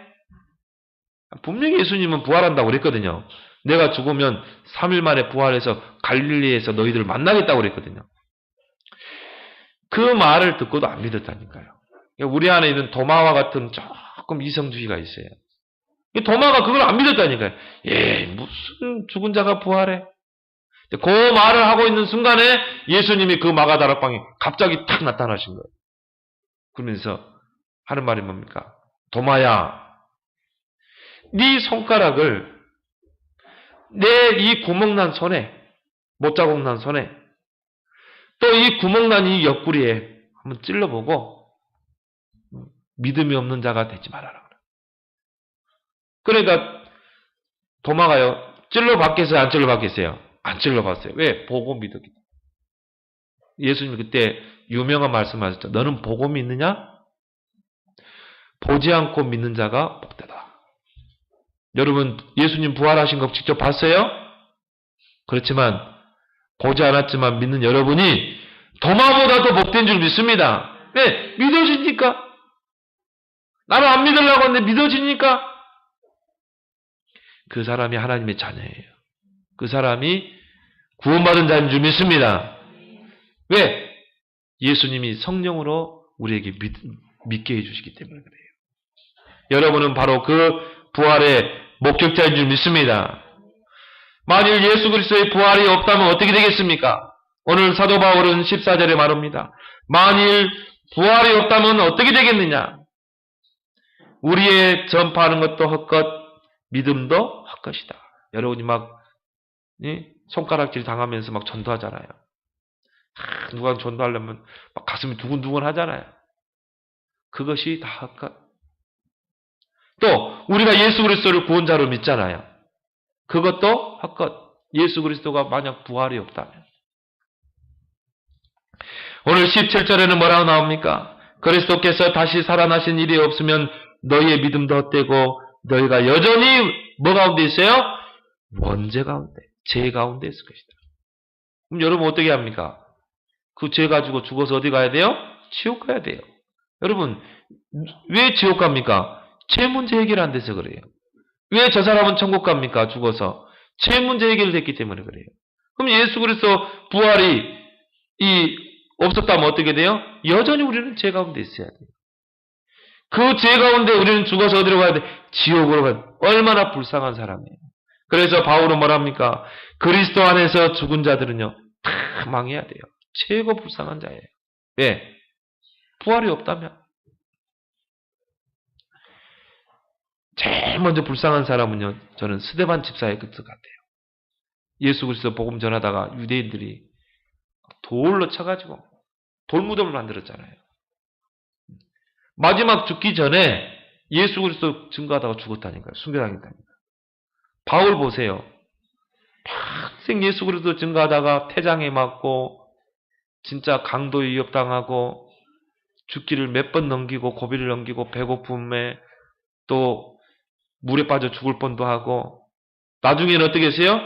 Speaker 1: 분명히 예수님은 부활한다고 그랬거든요. 내가 죽으면 3일 만에 부활해서 갈릴리에서 너희들을 만나겠다고 그랬거든요. 그 말을 듣고도 안 믿었다니까요. 우리 안에 있는 도마와 같은 조금 이성주의가 있어요. 도마가 그걸 안 믿었다니까요. 예, 무슨 죽은 자가 부활해? 그 말을 하고 있는 순간에 예수님이 그 마가다락방에 갑자기 탁 나타나신 거예요. 그러면서 하는 말이 뭡니까? 도마야, 네 손가락을 내 이 구멍난 손에, 못자국 난 손에, 또 이 구멍난 이 옆구리에 한번 찔러보고 믿음이 없는 자가 되지 말아라. 그러니까 도마가요, 찔러봤겠어요? 안 찔러봤겠어요? 안 찔러봤어요. 왜? 보고 믿었기 때문에. 예수님이 그때 유명한 말씀하셨죠. 너는 보고 믿느냐? 보지 않고 믿는 자가 복되다. 여러분, 예수님 부활하신 거 직접 봤어요? 그렇지만 보지 않았지만 믿는 여러분이 도마보다 더 복된 줄 믿습니다. 왜? 믿어지니까. 나는 안 믿으려고 하는데 믿어지니까. 그 사람이 하나님의 자녀예요. 그 사람이 구원받은 자인 줄 믿습니다. 왜? 예수님이 성령으로 우리에게 믿게 해주시기 때문에 그래요. 여러분은 바로 그 부활의 목격자인 줄 믿습니다. 만일 예수 그리스도의 부활이 없다면 어떻게 되겠습니까? 오늘 사도 바울은 14절에 말합니다. 만일 부활이 없다면 어떻게 되겠느냐? 우리의 전파하는 것도 헛것, 믿음도 헛것이다. 여러분이 막 손가락질 당하면서 막 전도하잖아요. 누가 전도하려면 막 가슴이 두근두근 하잖아요. 그것이 다 헛것. 또 우리가 예수 그리스도를 구원자로 믿잖아요. 그것도 헛것. 예수 그리스도가 만약 부활이 없다면. 오늘 17절에는 뭐라고 나옵니까? 그리스도께서 다시 살아나신 일이 없으면 너희의 믿음도 헛되고 너희가 여전히 뭐 가운데 있어요? 원죄 가운데, 죄 가운데 있을 것이다. 그럼 여러분 어떻게 합니까? 그 죄 가지고 죽어서 어디 가야 돼요? 지옥 가야 돼요. 여러분 왜 지옥 갑니까? 죄 문제 해결 안 돼서 그래요. 왜 저 사람은 천국 갑니까? 죽어서. 죄 문제 해결됐기 때문에 그래요. 그럼 예수 그리스도 부활이 없었다면 어떻게 돼요? 여전히 우리는 죄 가운데 있어야 돼요. 그 죄 가운데 우리는 죽어서 어디로 가야 돼? 지옥으로 가야 돼. 얼마나 불쌍한 사람이에요. 그래서 바울은 뭐랍니까? 그리스도 안에서 죽은 자들은요, 다 망해야 돼요. 최고 불쌍한 자예요. 왜? 부활이 없다면. 제일 먼저 불쌍한 사람은요, 저는 스데반 집사의 그 같아요. 예수 그리스도 복음 전하다가 유대인들이 돌로 쳐가지고 돌무덤을 만들었잖아요. 마지막 죽기 전에 예수 그리스도 증거하다가 죽었다니까요. 순교당했다니까요. 바울 보세요. 평생 예수 그리스도 증거하다가 태장에 맞고 진짜 강도에 위협당하고 죽기를 몇 번 넘기고 고비를 넘기고 배고픔에 또 물에 빠져 죽을 뻔도 하고 나중에는 어떻게 했어요?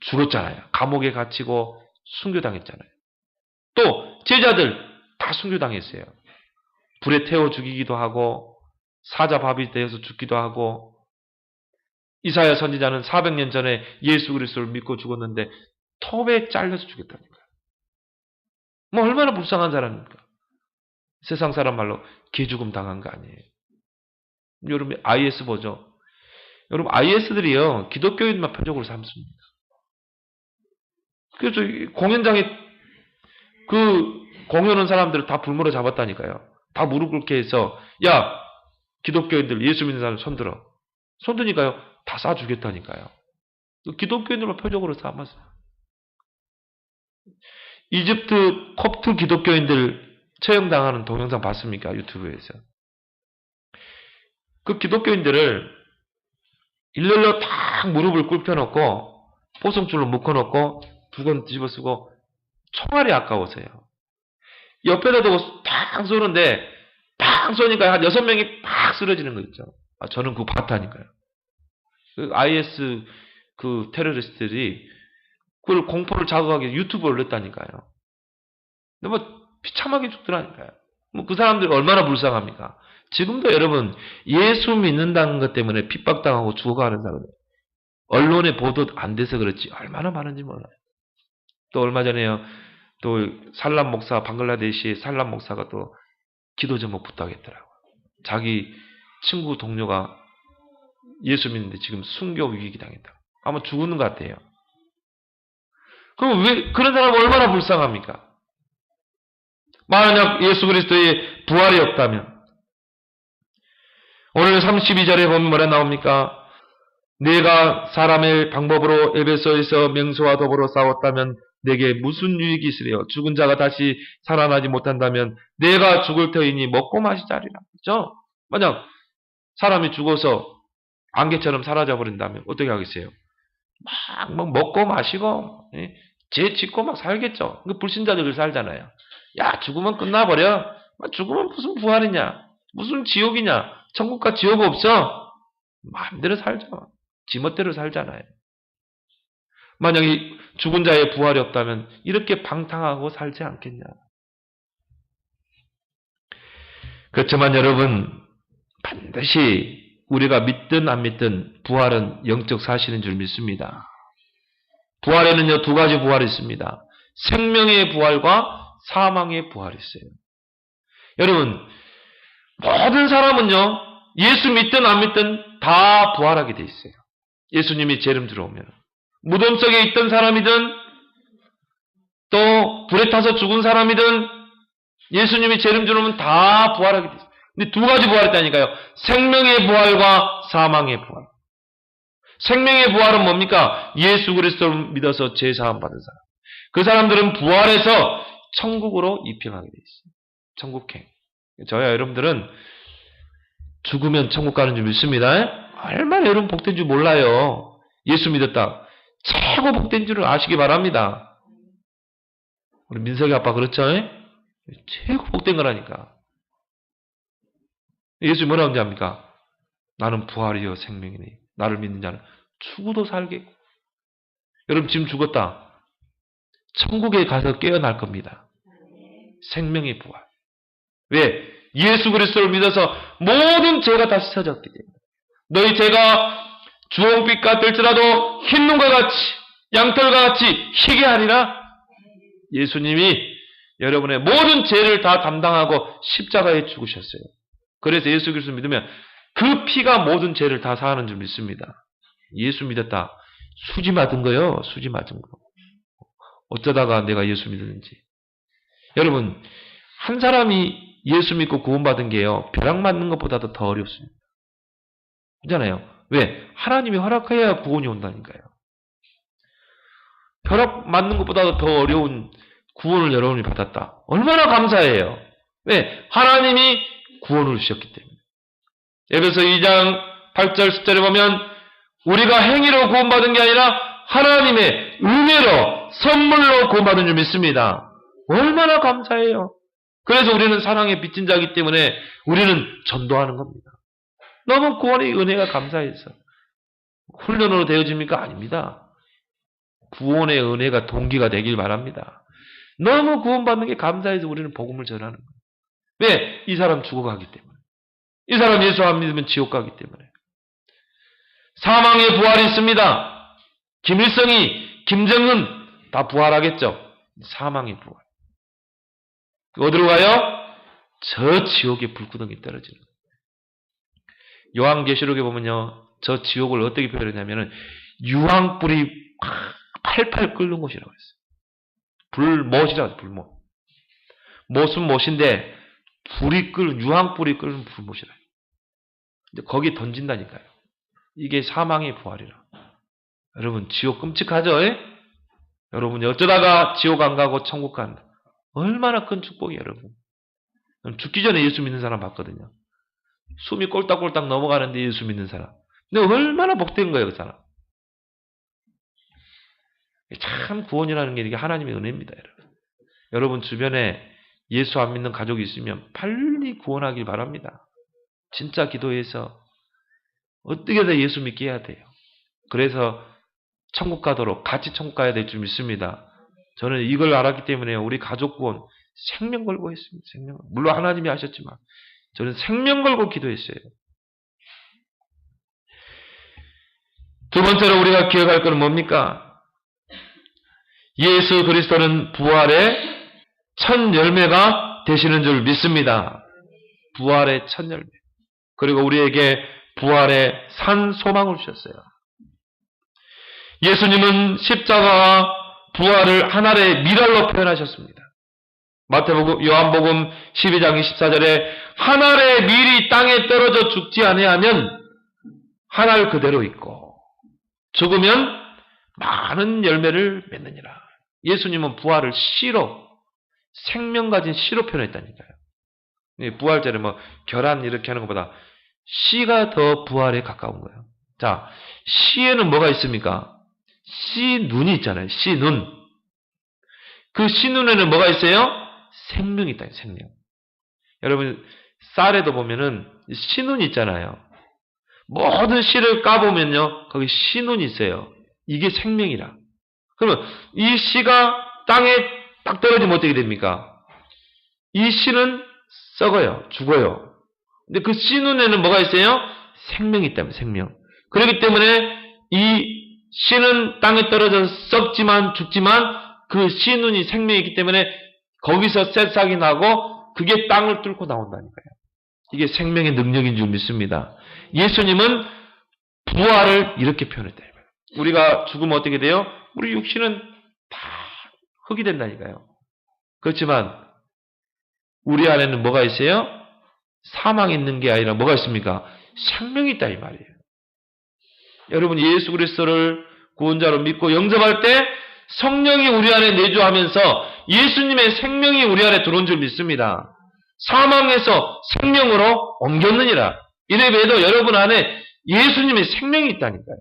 Speaker 1: 죽었잖아요. 감옥에 갇히고 순교당했잖아요. 또 제자들 다 순교당했어요. 불에 태워 죽이기도 하고 사자밥이 되어서 죽기도 하고 이사야 선지자는 400년 전에 예수 그리스도를 믿고 죽었는데 톱에 잘려서 죽였다니까요. 뭐 얼마나 불쌍한 사람입니까? 세상 사람 말로 개죽음 당한 거 아니에요. 여러분 IS 보죠. 여러분 IS들이요 기독교인만 표적으로 삼습니다. 그래서 공연장에 그 공연한 사람들을 다 불모로 잡았다니까요. 다 무릎 꿇게 해서 야 기독교인들 예수 믿는 사람 손들어. 손드니까요 다 쏴 주겠다니까요. 기독교인들만 표적으로 삼았어요. 이집트 콥트 기독교인들 처형당하는 동영상 봤습니까? 유튜브에서. 그 기독교인들을 일렬로 딱 무릎을 꿇혀놓고 포송줄로 묶어놓고 두건 뒤집어쓰고 총알이 아까워서요. 옆에다 두고 탁 쏘는데 팍 쏘니까 한 6명이 팍 쓰러지는 거 있죠. 저는 그거 봤다니까요. 그 IS 그 테러리스트들이 그걸 공포를 자극하기 위해 유튜브에 올렸다니까요. 근데 뭐 비참하게 죽더라니까요. 뭐 그 사람들이 얼마나 불쌍합니까? 지금도 여러분 예수 믿는다는 것 때문에 핍박당하고 죽어가는 사람들 언론에 보도 안 돼서 그렇지 얼마나 많은지 몰라요. 또 얼마 전에요. 또 살람 목사 방글라데시 살람 목사가 또 기도 제목 부탁했더라고요. 자기 친구 동료가 예수 믿는데 지금 순교 위기 당했다. 아마 죽는 것 같아요. 그럼 왜 그런 사람 얼마나 불쌍합니까? 만약 예수 그리스도의 부활이 없다면 오늘 32절에 보면 뭐라 나옵니까? 내가 사람의 방법으로 에베소에서 명수와 더불어 싸웠다면 내게 무슨 유익이 있으리요? 죽은 자가 다시 살아나지 못한다면 내가 죽을 터이니 먹고 마시자리라. 그렇죠? 만약 사람이 죽어서 안개처럼 사라져버린다면 어떻게 하겠어요? 막 먹고 마시고 죄 짓고 막 살겠죠. 그 불신자들 살잖아요. 야 죽으면 끝나버려. 죽으면 무슨 부활이냐? 무슨 지옥이냐? 천국과 지옥 없어? 마음대로 살죠. 지멋대로 살잖아요. 만약 이 죽은 자의 부활이 없다면 이렇게 방탕하고 살지 않겠냐. 그렇지만 여러분 반드시 우리가 믿든 안 믿든 부활은 영적 사실인 줄 믿습니다. 부활에는요 2가지 부활이 있습니다. 생명의 부활과 사망의 부활이 있어요. 여러분 모든 사람은요 예수 믿든 안 믿든 다 부활하게 돼 있어요. 예수님이 재림 들어오면 무덤 속에 있던 사람이든 또 불에 타서 죽은 사람이든 예수님이 재림 들어오면 다 부활하게 돼 있어요. 근데 2가지 부활이 있다니까요. 생명의 부활과 사망의 부활. 생명의 부활은 뭡니까? 예수 그리스도를 믿어서 죄사함 받은 사람. 그 사람들은 부활해서 천국으로 입행하게 돼 있어요. 천국행. 저야 여러분들은 죽으면 천국 가는 줄 믿습니다. 얼마나 여러분 복된 줄 몰라요. 예수 믿었다. 최고 복된 줄을 아시기 바랍니다. 우리 민석이 아빠 그렇죠? 최고 복된 거라니까. 예수 뭐라고 하는지 압니까? 나는 부활이요 생명이니 나를 믿는 자는 죽어도 살겠고. 여러분 지금 죽었다. 천국에 가서 깨어날 겁니다. 생명의 부활. 왜? 예수 그리스도를 믿어서 모든 죄가 다 씻어졌기 때문에. 너희 죄가 주홍빛 같을지라도 흰 눈과 같이 양털과 같이 희게 하리라. 예수님이 여러분의 모든 죄를 다 담당하고 십자가에 죽으셨어요. 그래서 예수 그리스도 믿으면 그 피가 모든 죄를 다 사하는 줄 믿습니다. 예수 믿었다. 수지 맞은 거요. 수지 맞은 거. 어쩌다가 내가 예수 믿었는지. 여러분 한 사람이 예수 믿고 구원받은 게요. 벼락 맞는 것보다도 더 어렵습니다. 그렇잖아요. 왜? 하나님이 허락해야 구원이 온다니까요. 벼락 맞는 것보다도 더 어려운 구원을 여러분이 받았다. 얼마나 감사해요. 왜? 하나님이 구원을 주셨기 때문에. 에베소 2장 8절 10절에 보면 우리가 행위로 구원받은 게 아니라 하나님의 은혜로 선물로 구원받은 줄 믿습니다. 얼마나 감사해요. 그래서 우리는 사랑의 빚진 자이기 때문에 우리는 전도하는 겁니다. 너무 구원의 은혜가 감사해서. 훈련으로 되어집니까? 아닙니다. 구원의 은혜가 동기가 되길 바랍니다. 너무 구원받는 게 감사해서 우리는 복음을 전하는 거예요. 왜? 이 사람 죽어가기 때문에. 이 사람 예수 안 믿으면 지옥 가기 때문에. 사망의 부활이 있습니다. 김일성이, 김정은 다 부활하겠죠. 사망의 부활. 어디로 가요? 저 지옥의 불구덩이 떨어지는 거예요. 요한계시록에 보면요. 저 지옥을 어떻게 표현하냐면은 유황불이 팔팔 끓는 곳이라고 했어요. 불못이라고 해요. 불못. 못은 못인데 불이 끓는 유황불이 끓는 불못이라. 거기에 던진다니까요. 이게 사망의 부활이라. 여러분 지옥 끔찍하죠? 여러분이 어쩌다가 지옥 안 가고 천국 간다. 얼마나 큰 축복이에요, 여러분. 죽기 전에 예수 믿는 사람 봤거든요. 숨이 꼴딱꼴딱 넘어가는데 예수 믿는 사람. 근데 얼마나 복된 거예요, 그 사람. 참 구원이라는 게 이게 하나님의 은혜입니다, 여러분. 여러분 주변에 예수 안 믿는 가족이 있으면 빨리 구원하길 바랍니다. 진짜 기도해서 어떻게든 예수 믿게 해야 돼요. 그래서 천국 가도록 같이 천국 가야 될 줄 믿습니다. 저는 이걸 알았기 때문에 우리 가족 구원 생명 걸고 했습니다. 생명. 물론 하나님이 하셨지만 저는 생명 걸고 기도했어요. 두 번째로 우리가 기억할 것은 뭡니까? 예수 그리스도는 부활의 첫 열매가 되시는 줄 믿습니다. 부활의 첫 열매. 그리고 우리에게 부활의 산 소망을 주셨어요. 예수님은 십자가와 부활을 하나의 미랄로 표현하셨습니다. 마태복음, 요한복음 12장 24절에 한 알의 밀이 땅에 떨어져 죽지 아니하면 한 알 그대로 있고 죽으면 많은 열매를 맺느니라. 예수님은 부활을 씨로, 생명 가진 씨로 표현했다니까요. 부활절에 결한 이렇게 하는 것보다 씨가 더 부활에 가까운 거예요. 자, 씨에는 뭐가 있습니까? 씨 눈이 있잖아요. 씨 눈. 그 씨 눈에는 뭐가 있어요? 생명이 있다. 생명. 여러분 쌀에도 보면은 씨 눈이 있잖아요. 모든 씨를 까보면요, 거기 씨 눈이 있어요. 이게 생명이라. 그러면 이 씨가 땅에 딱 떨어지면 어떻게 됩니까? 이 씨는 썩어요. 죽어요. 근데 그 씨 눈에는 뭐가 있어요? 생명이 있다면 생명. 그렇기 때문에 이 씨는 땅에 떨어져서 썩지만 죽지만 그 씨 눈이 생명이 있기 때문에 거기서 새싹이 나고 그게 땅을 뚫고 나온다니까요. 이게 생명의 능력인 줄 믿습니다. 예수님은 부활을 이렇게 표현했다. 우리가 죽으면 어떻게 돼요? 우리 육신은 다 흙이 된다니까요. 그렇지만 우리 안에는 뭐가 있어요? 사망이 있는 게 아니라 뭐가 있습니까? 생명이 있다 이 말이에요. 여러분 예수 그리스도를 구원자로 믿고 영접할 때 성령이 우리 안에 내주하면서 예수님의 생명이 우리 안에 들어온 줄 믿습니다. 사망에서 생명으로 옮겼느니라. 이래봬도 여러분 안에 예수님의 생명이 있다니까요.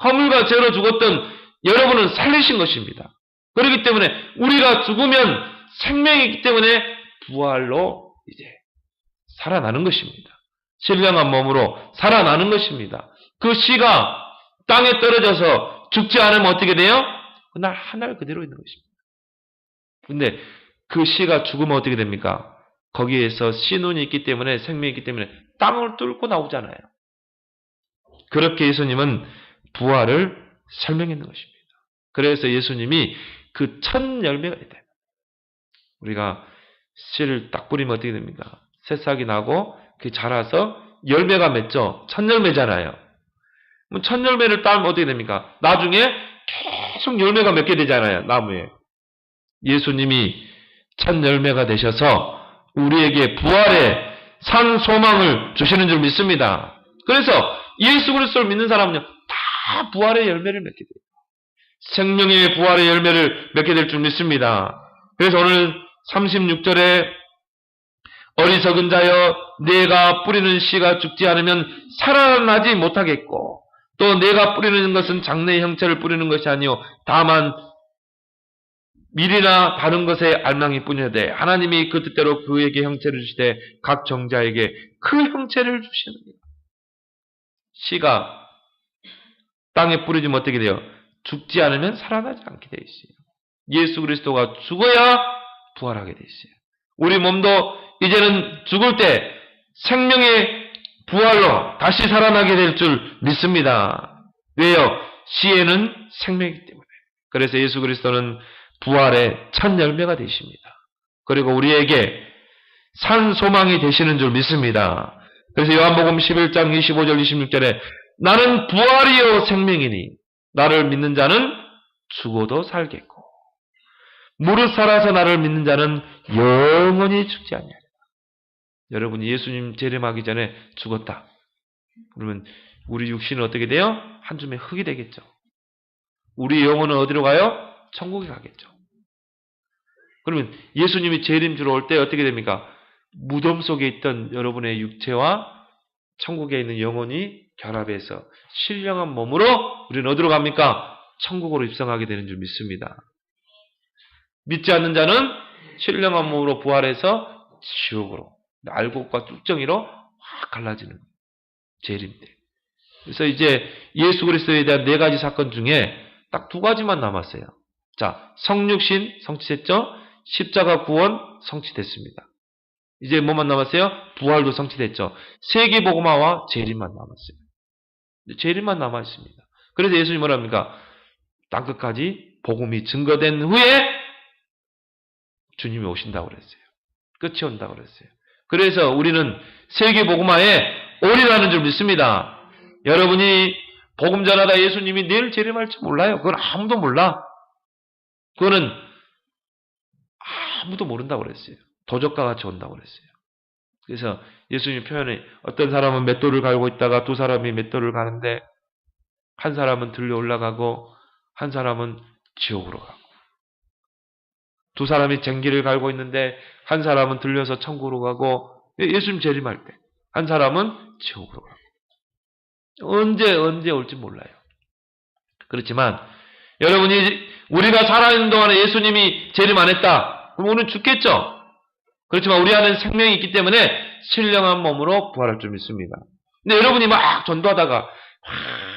Speaker 1: 허물과 죄로 죽었던 여러분은 살리신 것입니다. 그렇기 때문에 우리가 죽으면 생명이 있기 때문에 부활로 이제 살아나는 것입니다. 신령한 몸으로 살아나는 것입니다. 그 씨가 땅에 떨어져서 죽지 않으면 어떻게 돼요? 그날 하늘 그대로 있는 것입니다. 근데 그 씨가 죽으면 어떻게 됩니까? 거기에서 씨눈이 있기 때문에 생명이 있기 때문에 땅을 뚫고 나오잖아요. 그렇게 예수님은 부활을 설명했는 것입니다. 그래서 예수님이 그 첫 열매가 있다. 우리가 씨를 딱 뿌리면 어떻게 됩니까? 새싹이 나고 그게 자라서 열매가 맺죠. 첫 열매잖아요. 첫 열매를 따면 어떻게 됩니까? 나중에 계속 열매가 맺게 되잖아요. 나무에. 예수님이 첫 열매가 되셔서 우리에게 부활의 산 소망을 주시는 줄 믿습니다. 그래서 예수 그리스도를 믿는 사람은요, 다 부활의 열매를 맺게 돼요. 생명의 부활의 열매를 맺게 될 줄 믿습니다. 그래서 오늘 36절에 어리석은 자여 내가 뿌리는 씨가 죽지 않으면 살아나지 못하겠고 또 내가 뿌리는 것은 장래의 형체를 뿌리는 것이 아니요 다만 밀이나 다른 것의 알망이 뿐이되 하나님이 그 뜻대로 그에게 형체를 주시되 각 정자에게 그 형체를 주시느니라. 씨가 땅에 뿌려지면 어떻게 돼요? 죽지 않으면 살아나지 않게 되어 있어요. 예수 그리스도가 죽어야 부활하게 되어 있어요. 우리 몸도 이제는 죽을 때 생명의 부활로 다시 살아나게 될 줄 믿습니다. 왜요? 씨에는 생명이기 때문에. 그래서 예수 그리스도는 부활의 첫 열매가 되십니다. 그리고 우리에게 산 소망이 되시는 줄 믿습니다. 그래서 요한복음 11장 25절 26절에 나는 부활이요 생명이니 나를 믿는 자는 죽어도 살겠고 무릇 살아서 나를 믿는 자는 영원히 죽지 아니하리라. 여러분 예수님 재림하기 전에 죽었다. 그러면 우리 육신은 어떻게 돼요? 한 줌의 흙이 되겠죠. 우리 영혼은 어디로 가요? 천국에 가겠죠. 그러면 예수님이 재림 주러 올 때 어떻게 됩니까? 무덤 속에 있던 여러분의 육체와 천국에 있는 영혼이 결합해서 신령한 몸으로 우리는 어디로 갑니까? 천국으로 입성하게 되는 줄 믿습니다. 믿지 않는 자는 신령한 몸으로 부활해서 지옥으로, 알곡과 뚝정이로 확 갈라지는 거예요. 재림때. 그래서 이제 예수 그리스도에 대한 4가지 사건 중에 딱 2가지만 남았어요. 자, 성육신 성취됐죠? 십자가 구원 성취됐습니다. 이제 뭐만 남았어요? 부활도 성취됐죠. 세계복음화와 재림만 남았어요. 재림만 남아있습니다. 그래서 예수님이 뭐랍니까? 땅끝까지 복음이 증거된 후에 주님이 오신다고 그랬어요. 끝이 온다고 그랬어요. 그래서 우리는 세계복음화에 올인하는 줄 믿습니다. 여러분이 복음 전하다 예수님이 내일 재림할지 몰라요. 그건 아무도 몰라. 그거는 아무도 모른다고 그랬어요. 도적과 같이 온다고 그랬어요. 그래서 예수님 표현에 어떤 사람은 맷돌을 갈고 있다가 2 사람이 맷돌을 가는데 한 사람은 들려 올라가고 한 사람은 지옥으로 가고 2 사람이 쟁기를 갈고 있는데 한 사람은 들려서 천국으로 가고 예수님 재림할 때 한 사람은 지옥으로 가고 언제 올지 몰라요. 그렇지만 여러분이 우리가 살아있는 동안에 예수님이 재림 안 했다. 그럼 우리는 죽겠죠. 그렇지만 우리 안에는 생명이 있기 때문에 신령한 몸으로 부활할 줄 믿습니다. 근데 여러분이 막 전도하다가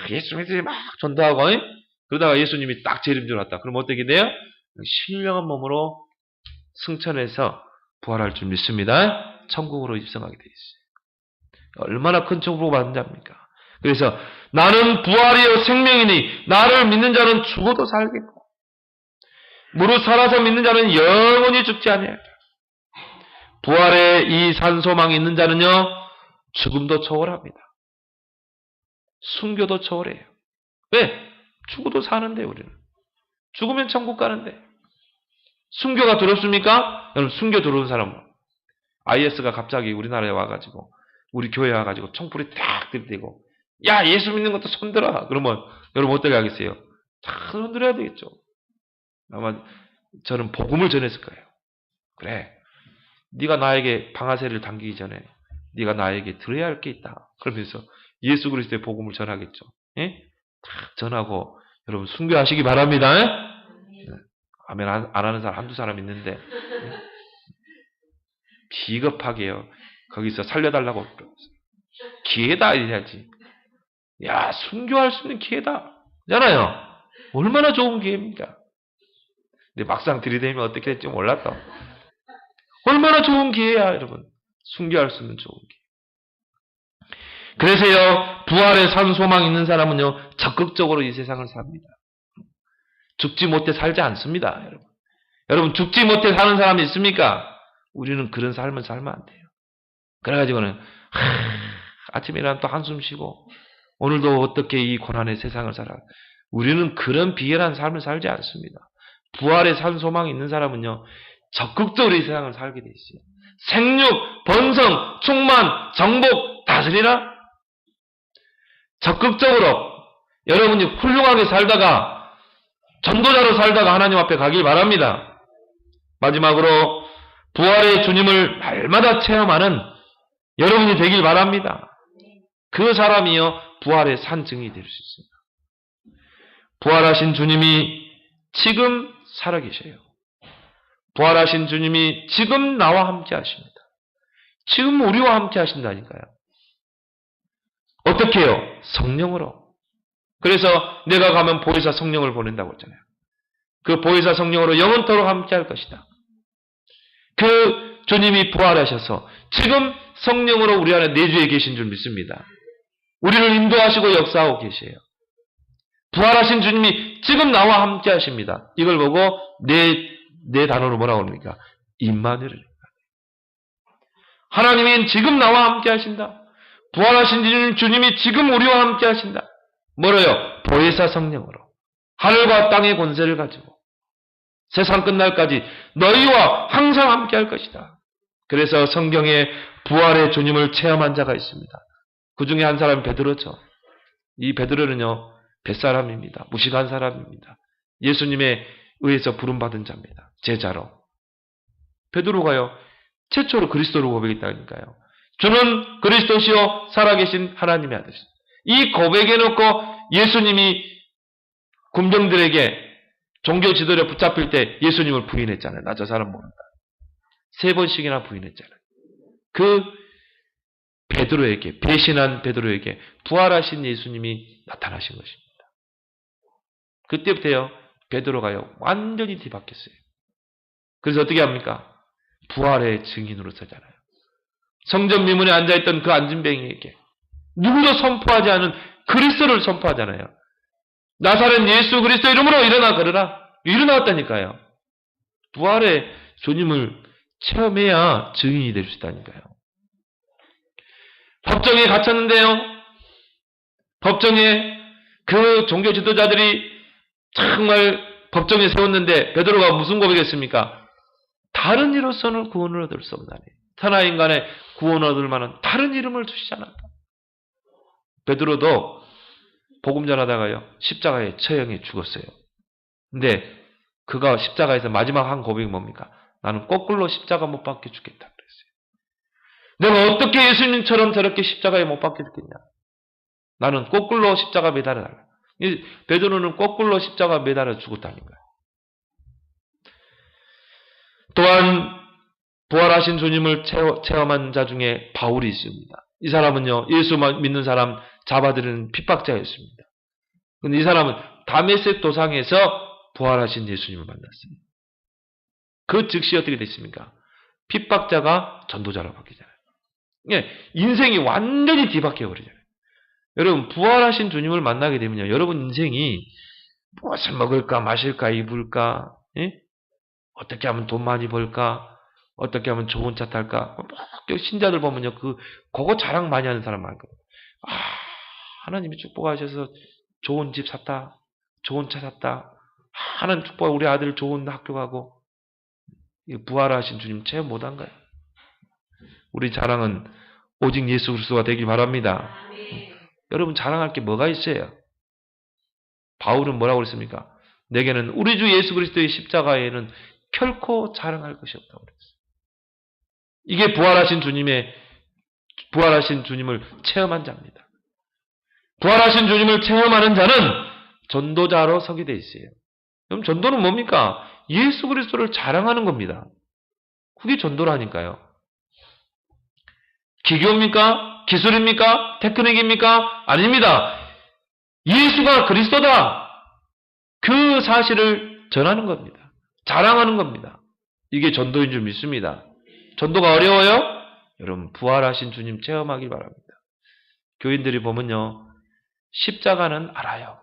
Speaker 1: 예수님이 막 전도하고 그러다가 예수님이 딱 재림 줄 알았다. 그럼 어떻게 돼요? 신령한 몸으로 승천해서 부활할 줄 믿습니다. 천국으로 입성하게 돼 있어요. 얼마나 큰 축복을 받는 자입니까? 그래서 나는 부활이요 생명이니 나를 믿는 자는 죽어도 살겠고 무릇 살아서 믿는 자는 영원히 죽지 아니하리라. 부활의 이 산소망이 있는 자는요 죽음도 초월합니다. 순교도 초월해요. 왜? 죽어도 사는데 우리는. 죽으면 천국 가는데. 순교가 두렵습니까? 여러분 순교 들어온 사람은 IS가 갑자기 우리나라에 와가지고 우리 교회에 와가지고 총불이 탁 들이대고 야 예수 믿는 것도 손들어. 그러면 여러분 어떻게 하겠어요? 다 손들어야 되겠죠. 아마 저는 복음을 전했을 거예요. 그래 네가 나에게 방아쇠를 당기기 전에 네가 나에게 들어야 할 게 있다. 그러면서 예수 그리스도의 복음을 전하겠죠. 예? 다 전하고 여러분 순교하시기 바랍니다. 예? 아멘 안 하는 사람 1-2 사람 있는데 예? 비겁하게요. 거기서 살려달라고 기회다 이래야지. 야 순교할 수 있는 기회다. 잖아요. 얼마나 좋은 기회입니까? 근데 막상 들이대면 어떻게 될지 몰랐다. 얼마나 좋은 기회야 여러분. 순교할 수 있는 좋은 기회. 그래서요 부활의 산 소망 있는 사람은요 적극적으로 이 세상을 삽니다. 죽지 못해 살지 않습니다. 여러분 죽지 못해 사는 사람이 있습니까? 우리는 그런 삶을 살면 안 돼요. 그래가지고는 아침에 일어나면 또 한숨 쉬고 오늘도 어떻게 이 고난의 세상을 살아. 우리는 그런 비열한 삶을 살지 않습니다. 부활의 산 소망이 있는 사람은요 적극적으로 이 세상을 살게 돼 있어요. 생육, 번성, 충만, 정복 다스리라. 적극적으로 여러분이 훌륭하게 살다가 전도자로 살다가 하나님 앞에 가길 바랍니다. 마지막으로 부활의 주님을 날마다 체험하는 여러분이 되길 바랍니다. 그 사람이요 부활의 산증이 될 수 있습니다. 부활하신 주님이 지금 살아계셔요. 부활하신 주님이 지금 나와 함께 하십니다. 지금 우리와 함께 하신다니까요. 어떻게 해요? 성령으로. 그래서 내가 가면 보혜사 성령을 보낸다고 했잖아요. 그 보혜사 성령으로 영원토록 함께 할 것이다. 그 주님이 부활하셔서 지금 성령으로 우리 안에 내주에 계신 줄 믿습니다. 우리를 인도하시고 역사하고 계세요. 부활하신 주님이 지금 나와 함께 하십니다. 이걸 보고 네 단어로 뭐라고 합니까? 임마누엘. 하나님이 지금 나와 함께 하신다. 부활하신 주님이 지금 우리와 함께 하신다. 뭐래요? 보혜사 성령으로. 하늘과 땅의 권세를 가지고 세상 끝날까지 너희와 항상 함께 할 것이다. 그래서 성경에 부활의 주님을 체험한 자가 있습니다. 그 중에 한 사람이 베드로죠. 이 베드로는요, 뱃사람입니다. 무식한 사람입니다. 예수님에 의해서 부름받은 자입니다. 제자로. 베드로가요, 최초로 그리스도를 고백했다니까요. 주는 그리스도시요 살아계신 하나님의 아들이십니다. 이 고백해놓고 예수님이 군병들에게 종교 지도자 붙잡힐 때 예수님을 부인했잖아요. 나 저 사람 모른다. 3번씩이나 부인했잖아요. 그 베드로에게, 배신한 베드로에게 부활하신 예수님이 나타나신 것입니다. 그때부터요, 베드로가요, 완전히 뒤바뀌었어요. 그래서 어떻게 합니까? 부활의 증인으로 서잖아요. 성전 미문에 앉아있던 그 안진뱅이에게 누구도 선포하지 않은 그리스도를 선포하잖아요. 나사렛 예수 그리스도 이름으로 일어나 걸으라. 일어나왔다니까요. 부활의 주님을 체험해야 증인이 될 수 있다니까요. 법정에 갇혔는데요. 법정에 그 종교 지도자들이 정말 법정에 세웠는데 베드로가 무슨 고백했습니까? 다른 이로서는 구원을 얻을 수 없나니 천하 인간의 구원을 얻을 만한 다른 이름을 주시지 않았다. 베드로도 복음 전하다가요 십자가에 처형해 죽었어요. 근데 그가 십자가에서 마지막 한 고백이 뭡니까? 나는 거꾸로 십자가 못 박혀 죽겠다 그랬어요. 내가 어떻게 예수님처럼 저렇게 십자가에 못 박혀 죽겠냐? 나는 거꾸로 십자가 매달아 달라. 베드로는 거꾸로 십자가 매달아 죽었다는 거예요. 또한 부활하신 주님을 체험한 자 중에 바울이 있습니다. 이 사람은요, 예수 믿는 사람 잡아들이는 핍박자였습니다. 근데 이 사람은 다메섹 도상에서 부활하신 예수님을 만났어요. 그 즉시 어떻게 됐습니까? 핍박자가 전도자로 바뀌잖아요. 인생이 완전히 뒤바뀌어 버리잖아요. 여러분, 부활하신 주님을 만나게 되면요, 여러분 인생이 무엇을 먹을까, 마실까, 입을까, 어떻게 하면 돈 많이 벌까, 어떻게 하면 좋은 차 탈까, 신자들 보면요, 그거 자랑 많이 하는 사람 많거든요. 하나님이 축복하셔서 좋은 집 샀다, 좋은 차 샀다, 하나님 축복하고 우리 아들 좋은 학교 가고, 부활하신 주님 체험 못한 거예요. 우리 자랑은 오직 예수 그리스도가 되길 바랍니다. 여러분 자랑할 게 뭐가 있어요? 바울은 뭐라고 그랬습니까? 내게는 우리 주 예수 그리스도의 십자가에는 결코 자랑할 것이 없다고 그랬어요. 이게 부활하신 주님을 체험한 자입니다. 부활하신 주님을 체험하는 자는 전도자로 서게 돼 있어요. 그럼 전도는 뭡니까? 예수 그리스도를 자랑하는 겁니다. 그게 전도라니까요. 기교입니까? 기술입니까? 테크닉입니까? 아닙니다. 예수가 그리스도다. 그 사실을 전하는 겁니다. 자랑하는 겁니다. 이게 전도인 줄 믿습니다. 전도가 어려워요? 여러분 부활하신 주님 체험하길 바랍니다. 교인들이 보면요. 십자가는 알아요.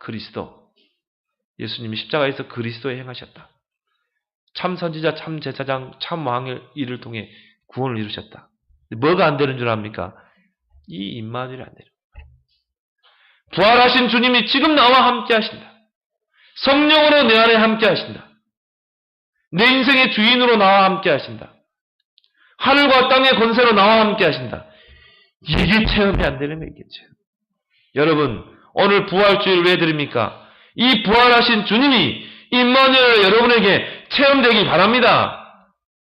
Speaker 1: 그리스도. 예수님이 십자가에서 그리스도에 행하셨다. 참 선지자, 참 제사장, 참 왕의 일을 통해 구원을 이루셨다. 뭐가 안 되는 줄 압니까? 이 임마누엘이 안 되는 거예요. 부활하신 주님이 지금 나와 함께 하신다. 성령으로 내 안에 함께 하신다. 내 인생의 주인으로 나와 함께 하신다. 하늘과 땅의 권세로 나와 함께 하신다. 이게 체험이 안 되는 거겠죠. 여러분, 오늘 부활주일 왜 드립니까? 이 부활하신 주님이 임마누엘 여러분에게 체험되길 바랍니다.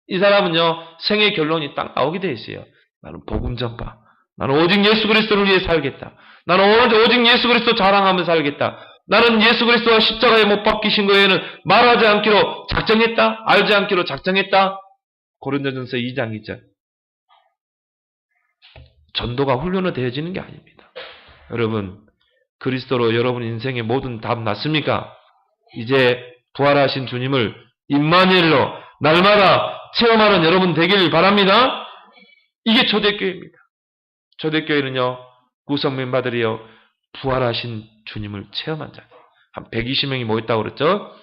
Speaker 1: 이 사람은요, 생애 결론이 딱 나오게 돼 있어요. 나는 복음 전파. 나는 오직 예수 그리스도를 위해 살겠다. 나는 오직 예수 그리스도 자랑하며 살겠다. 나는 예수 그리스도와 십자가에 못 박히신 거에는 말하지 않기로 작정했다. 알지 않기로 작정했다. 고린도전서 2장 2절. 전도가 훈련으로 되어지는 게 아닙니다. 여러분, 그리스도로 여러분 인생의 모든 답 났습니까? 이제 부활하신 주님을 임마누엘로 날마다 체험하는 여러분 되길 바랍니다. 이게 초대교회입니다. 초대교회는요, 구성 멤버들이요, 부활하신 주님을 체험한 자예요. 한 120명이 모였다고 그랬죠?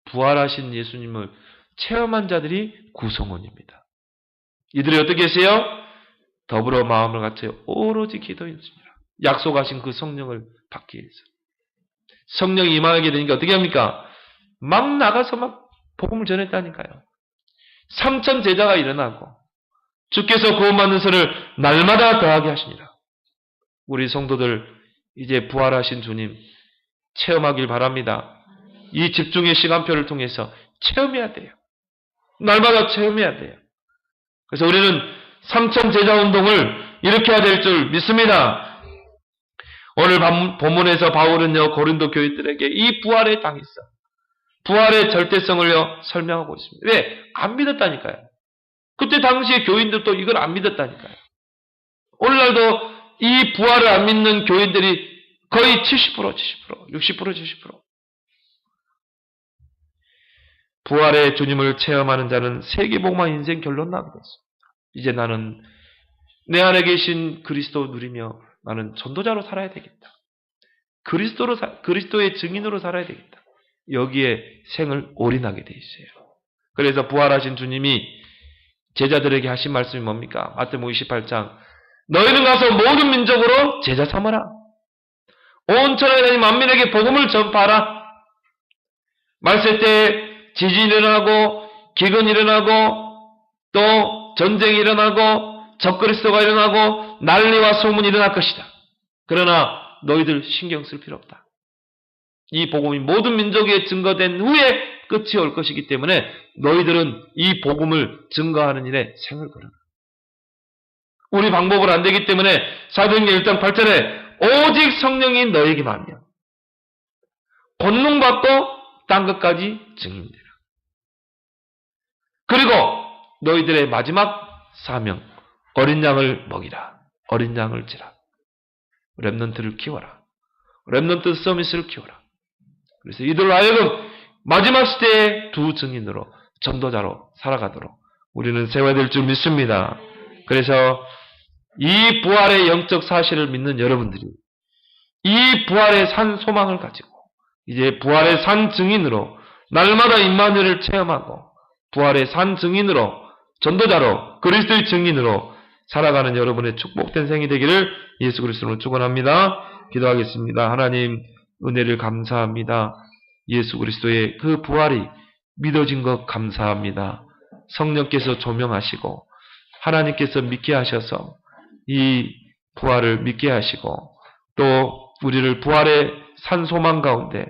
Speaker 1: 부활하신 예수님을 체험한 자들이 구성원입니다. 이들이 어떻게 했어요? 더불어 마음을 같이 오로지 기도했습니다. 약속하신 그 성령을 받기 위해서. 성령이 임하게 되니까 어떻게 합니까? 막 나가서 막 복음을 전했다니까요. 3,000 제자가 일어나고 주께서 구원받는 선을 날마다 더하게 하십니다. 우리 성도들 이제 부활하신 주님 체험하길 바랍니다. 이 집중의 시간표를 통해서 체험해야 돼요. 날마다 체험해야 돼요. 그래서 우리는 삼천 제자 운동을 일으켜야 될 줄 믿습니다. 오늘 본문에서 바울은요, 고린도 교인들에게 이 부활의 당일성, 부활의 절대성을요, 설명하고 있습니다. 왜? 안 믿었다니까요. 그때 당시에 교인들도 이걸 안 믿었다니까요. 오늘날도 이 부활을 안 믿는 교인들이 거의 70%, 60%, 70%. 부활의 주님을 체험하는 자는 세계복만 인생 결론 나게 됐습니다. 이제 나는 내 안에 계신 그리스도 누리며 나는 전도자로 살아야 되겠다. 그리스도의 증인으로 살아야 되겠다. 여기에 생을 올인하게 돼 있어요. 그래서 부활하신 주님이 제자들에게 하신 말씀이 뭡니까? 마태복음 28장 너희는 가서 모든 민족으로 제자 삼으라. 온 천하에 다닌 만민에게 복음을 전파하라. 말세 때 지진이 일어나고 기근이 일어나고 또 전쟁이 일어나고 적그리스도가 일어나고 난리와 소문이 일어날 것이다. 그러나 너희들 신경 쓸 필요 없다. 이 복음이 모든 민족에 증거된 후에 끝이 올 것이기 때문에 너희들은 이 복음을 증거하는 일에 생을 걸어라. 우리 방법으로 안 되기 때문에 사도행전 1장 8절에 오직 성령이 너에게 임하며 권능받고 딴 것까지 증인되라. 그리고 너희들의 마지막 사명 어린 양을 먹이라. 어린 양을 지라. 렘넌트를 키워라. 렘넌트 서밋을 키워라. 그래서 이들로 하여금 마지막 시대의 두 증인으로 전도자로 살아가도록 우리는 세워야 될 줄 믿습니다. 그래서 이 부활의 영적 사실을 믿는 여러분들이 이 부활의 산 소망을 가지고 이제 부활의 산 증인으로 날마다 임마누엘을 체험하고 부활의 산 증인으로 전도자로 그리스도의 증인으로 살아가는 여러분의 축복된 생이 되기를 예수 그리스도로 축원합니다. 기도하겠습니다. 하나님 은혜를 감사합니다. 예수 그리스도의 그 부활이 믿어진 것 감사합니다. 성령께서 조명하시고 하나님께서 믿게 하셔서 이 부활을 믿게 하시고 또 우리를 부활의 산 소망 가운데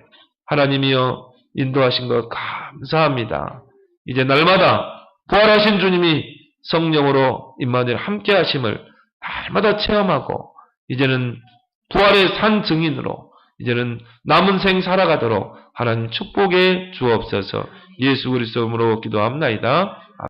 Speaker 1: 하나님이여 인도하신 것 감사합니다. 이제 날마다 부활하신 주님이 성령으로 임마누엘 함께 하심을 날마다 체험하고 이제는 부활의 산 증인으로 이제는 남은 생 살아가도록 하나님 축복해 주옵소서. 예수 그리스도 이름으로 기도합나이다.